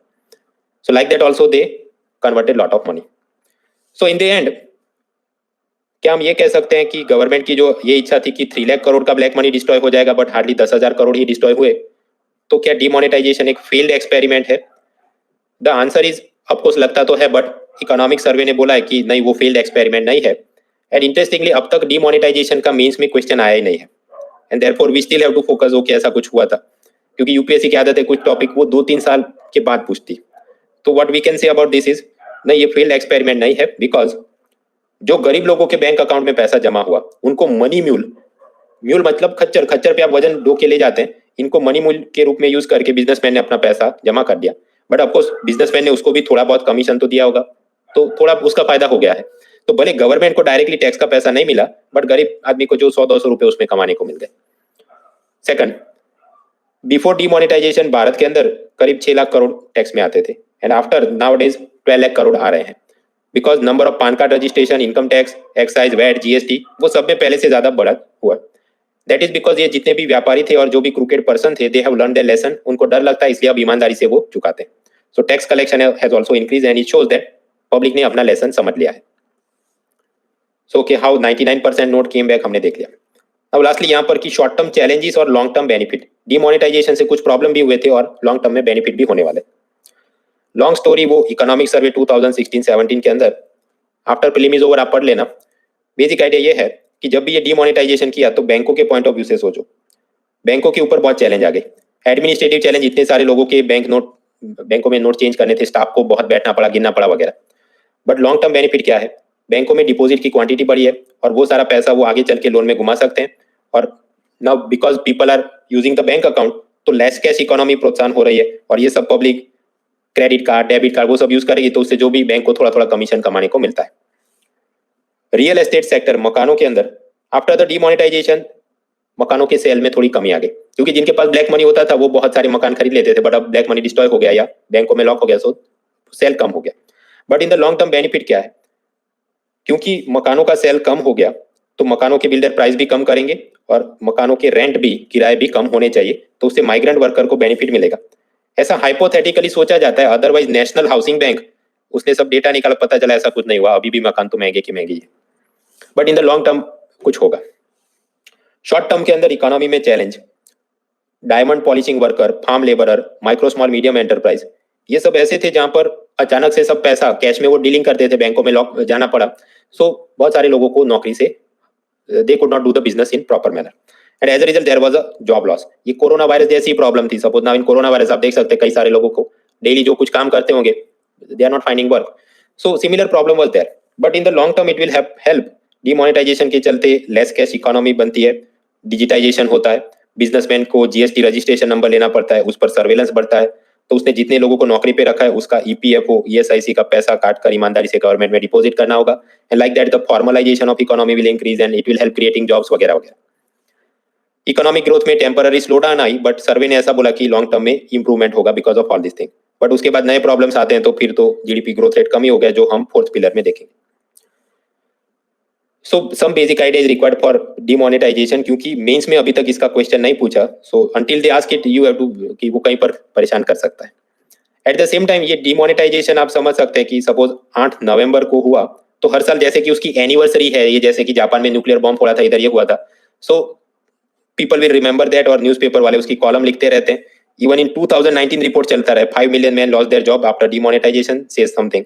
सो like that also they converted lot of money. So in the end क्या हम ये कह सकते हैं कि गवर्नमेंट की जो ये इच्छा थी कि 3 लाख करोड़ का ब्लैक मनी डिस्ट्रॉय हो जाएगा but hardly 10,000 crore he destroy हुए, तो क्या डिमोनेटाइजेशन एक फेल्ड एक्सपेरिमेंट है? द आंसर इज ऑफकोर्स लगता तो है बट इकोनॉमिक सर्वे ने बोला है कि नहीं वो फेल्ड एक्सपेरिमेंट नहीं है। एंड इंटरेस्टिंगली अब तक डिमोनेटाइजेशन का मीन्स में क्वेश्चन आया ही नहीं है and therefore we still have to focus okay ऐसा कुछ हुआ था, क्योंकि यूपीएससी की आदत है कुछ टॉपिक वो 2-3 साल के बाद पूछती। तो what we can say about this is नहीं, ये फेल्ड एक्सपेरिमेंट नहीं है बिकॉज जो गरीब लोगों के बैंक अकाउंट में पैसा जमा हुआ उनको मनी म्यूल, म्यूल मतलब खच्चर, खच्चर पे आप वजन ढो के ले जाते हैं, इनको मनी मूल के रूप में यूज करके बिजनेसमैन ने अपना पैसा जमा कर दिया। बट ऑफकोर्स बिजनेसमैन ने उसको भी थोड़ा बहुत कमीशन तो दिया होगा, तो थोड़ा उसका फायदा हो गया है। तो भले गवर्नमेंट को डायरेक्टली टैक्स का पैसा नहीं मिला बट गरीब आदमी को जो 100-200 रुपए उसमें कमाने को मिल गए। सेकंड, बिफोर डिमोनेटाइजेशन भारत के अंदर करीब 6 लाख करोड़ टैक्स में आते थे and after now days 12 lakh crore आ रहे हैं because number of PAN card registration, income tax, excise, VAT, GST वो सब में पहले से ज्यादा बढ़ा हुआ। दैट इज बिकॉज ये जितने भी व्यापारी थे और जो भी क्रूकेड पर्सन थे they have learn their lesson, उनको डर लगता है इसलिए अब ईमानदारी से वो चुकाते हैं। So tax collection has also increase and it shows that public ने अपना लेसन समझ लिया है। So okay how 99% note came back हमने देख लिया। अब लास्टली यहाँ पर की शॉर्ट टर्म चैलेंजेस और लॉन्ग टर्म बेनिफिट, डिमोनेटाइजेशन से कुछ प्रॉब्लम भी हुए थे और लॉन्ग टर्म में बेनिफिट भी होने वाले। लॉन्ग स्टोरी वो इकोनॉमिक सर्वे 2016-17 के अंदर आफ्टर प्रीलिम्स ओवर आप पढ़ लेना। बेसिक आइडिया ये है कि जब भी ये डिमोनेटाइजेशन किया तो बैंकों के पॉइंट ऑफ व्यू से सोचो, बैंकों के ऊपर बहुत चैलेंज आ गए, एडमिनिस्ट्रेटिव चैलेंज, इतने सारे लोगों के बैंकों में नोट चेंज करने थे, स्टाफ को बहुत बैठना पड़ा, गिनना पड़ा वगैरह। बट लॉन्ग टर्म बेनिफिट क्या है? बैंकों में डिपॉजिट की क्वांटिटी बढ़ी है और वो सारा पैसा वो आगे चल के लोन में घुमा सकते हैं और now because people are using the bank account तो लेस कैश इकोनॉमी प्रोत्साहन हो रही है और ये सब public credit card, debit card वो सब यूज करेगी तो उससे जो भी बैंक को थोड़ा थोड़ा कमीशन कमाने को मिलता है। रियल एस्टेट सेक्टर, मकानों के अंदर आफ्टर द डिमोनेटाइजेशन मकानों के सेल में थोड़ी कमी आ गई क्योंकि जिनके पास ब्लैक मनी होता था वो बहुत सारे मकान खरीद लेते थे, बट अब ब्लैक मनी डिस्ट्रॉय हो गया या बैंकों में लॉक हो गया, सो सेल कम हो गया। But in the long term benefit क्या है, क्योंकि मकानों का सेल कम हो गया तो मकानों के बिल्डर प्राइस भी कम करेंगे और मकानों के रेंट भी, किराए भी कम होने चाहिए, तो उससे माइग्रेंट वर्कर को बेनिफिट मिलेगा। ऐसा हाइपोथेटिकली सोचा जाता है, अदरवाइज नेशनल हाउसिंग बैंक उसने सब डेटा निकाला, पता चला ऐसा कुछ नहीं हुआ, अभी भी मकान तो महंगे की महंगी है। But in the long term कुछ होगा। शॉर्ट टर्म के अंदर इकोनॉमी में challenge, diamond polishing worker, farm labourer, micro small medium enterprise, ये सब ऐसे थे जहां पर अचानक से सब पैसा कैश में वो डीलिंग करते थे, बैंकों में लॉक जाना पड़ा। सो बहुत सारे लोगों को नौकरी से they could not do the business in proper manner and as a result there was a job loss. ये कोरोना वायरस जैसी प्रॉब्लम थी। Suppose now in corona virus आप देख सकते हैं कई सारे लोगों को डेली जो कुछ काम करते होंगे they are not finding work, so similar problem was there. But in the long term it will help. Demonetization के चलते लेस कैश इकोनॉमी बनती है, डिजिटाइजेशन होता है, बिजनेसमैन को जीएसटी रजिस्ट्रेशन नंबर लेना पड़ता है, उस पर सर्वेलेंस बढ़ता है, तो उसने जितने लोगों को नौकरी पे रखा है उसका ईपीएफओ ईएसआईसी का पैसा काट कर ईमानदारी से गवर्नमेंट में डिपॉजिट करना होगा and like that the formalization of economy will increase and it will help creating jobs वगैरह वगैरह। इकोनॉमिक ग्रोथ में टेम्पररी स्लो डाउन आई, बट सर्वे ने ऐसा बोला कि लॉन्ग टर्म में इंप्रूवमेंट होगा because of all this thing. But उसके बाद नए प्रॉब्लम्स आते हैं, तो फिर तो जीडीपी ग्रोथ रेट कम ही हो गया, जो हम फोर्थ पिलर में देखेंगे। So some basic idea is required for demonetization, क्योंकि मेंस में अभी तक इसका क्वेश्चन नहीं पूछा, so until they ask it you have to, कि वो कहीं पर परेशान कर सकता है। एट द सेम टाइम ये डिमोनेटाइजेशन आप समझ सकते हैं कि सपोज 8 नवंबर को हुआ, तो हर साल जैसे कि उसकी एनिवर्सरी है, ये जैसे कि जापान में न्यूक्लियर बॉम्ब फोड़ा था, इधर ये हुआ था, so people will remember that और न्यूज़पेपर वाले उसकी कॉलम लिखते रहते हैं। इवन इन 2019 रिपोर्ट चलता रहा, 5 million men lost their job after demonetization says something।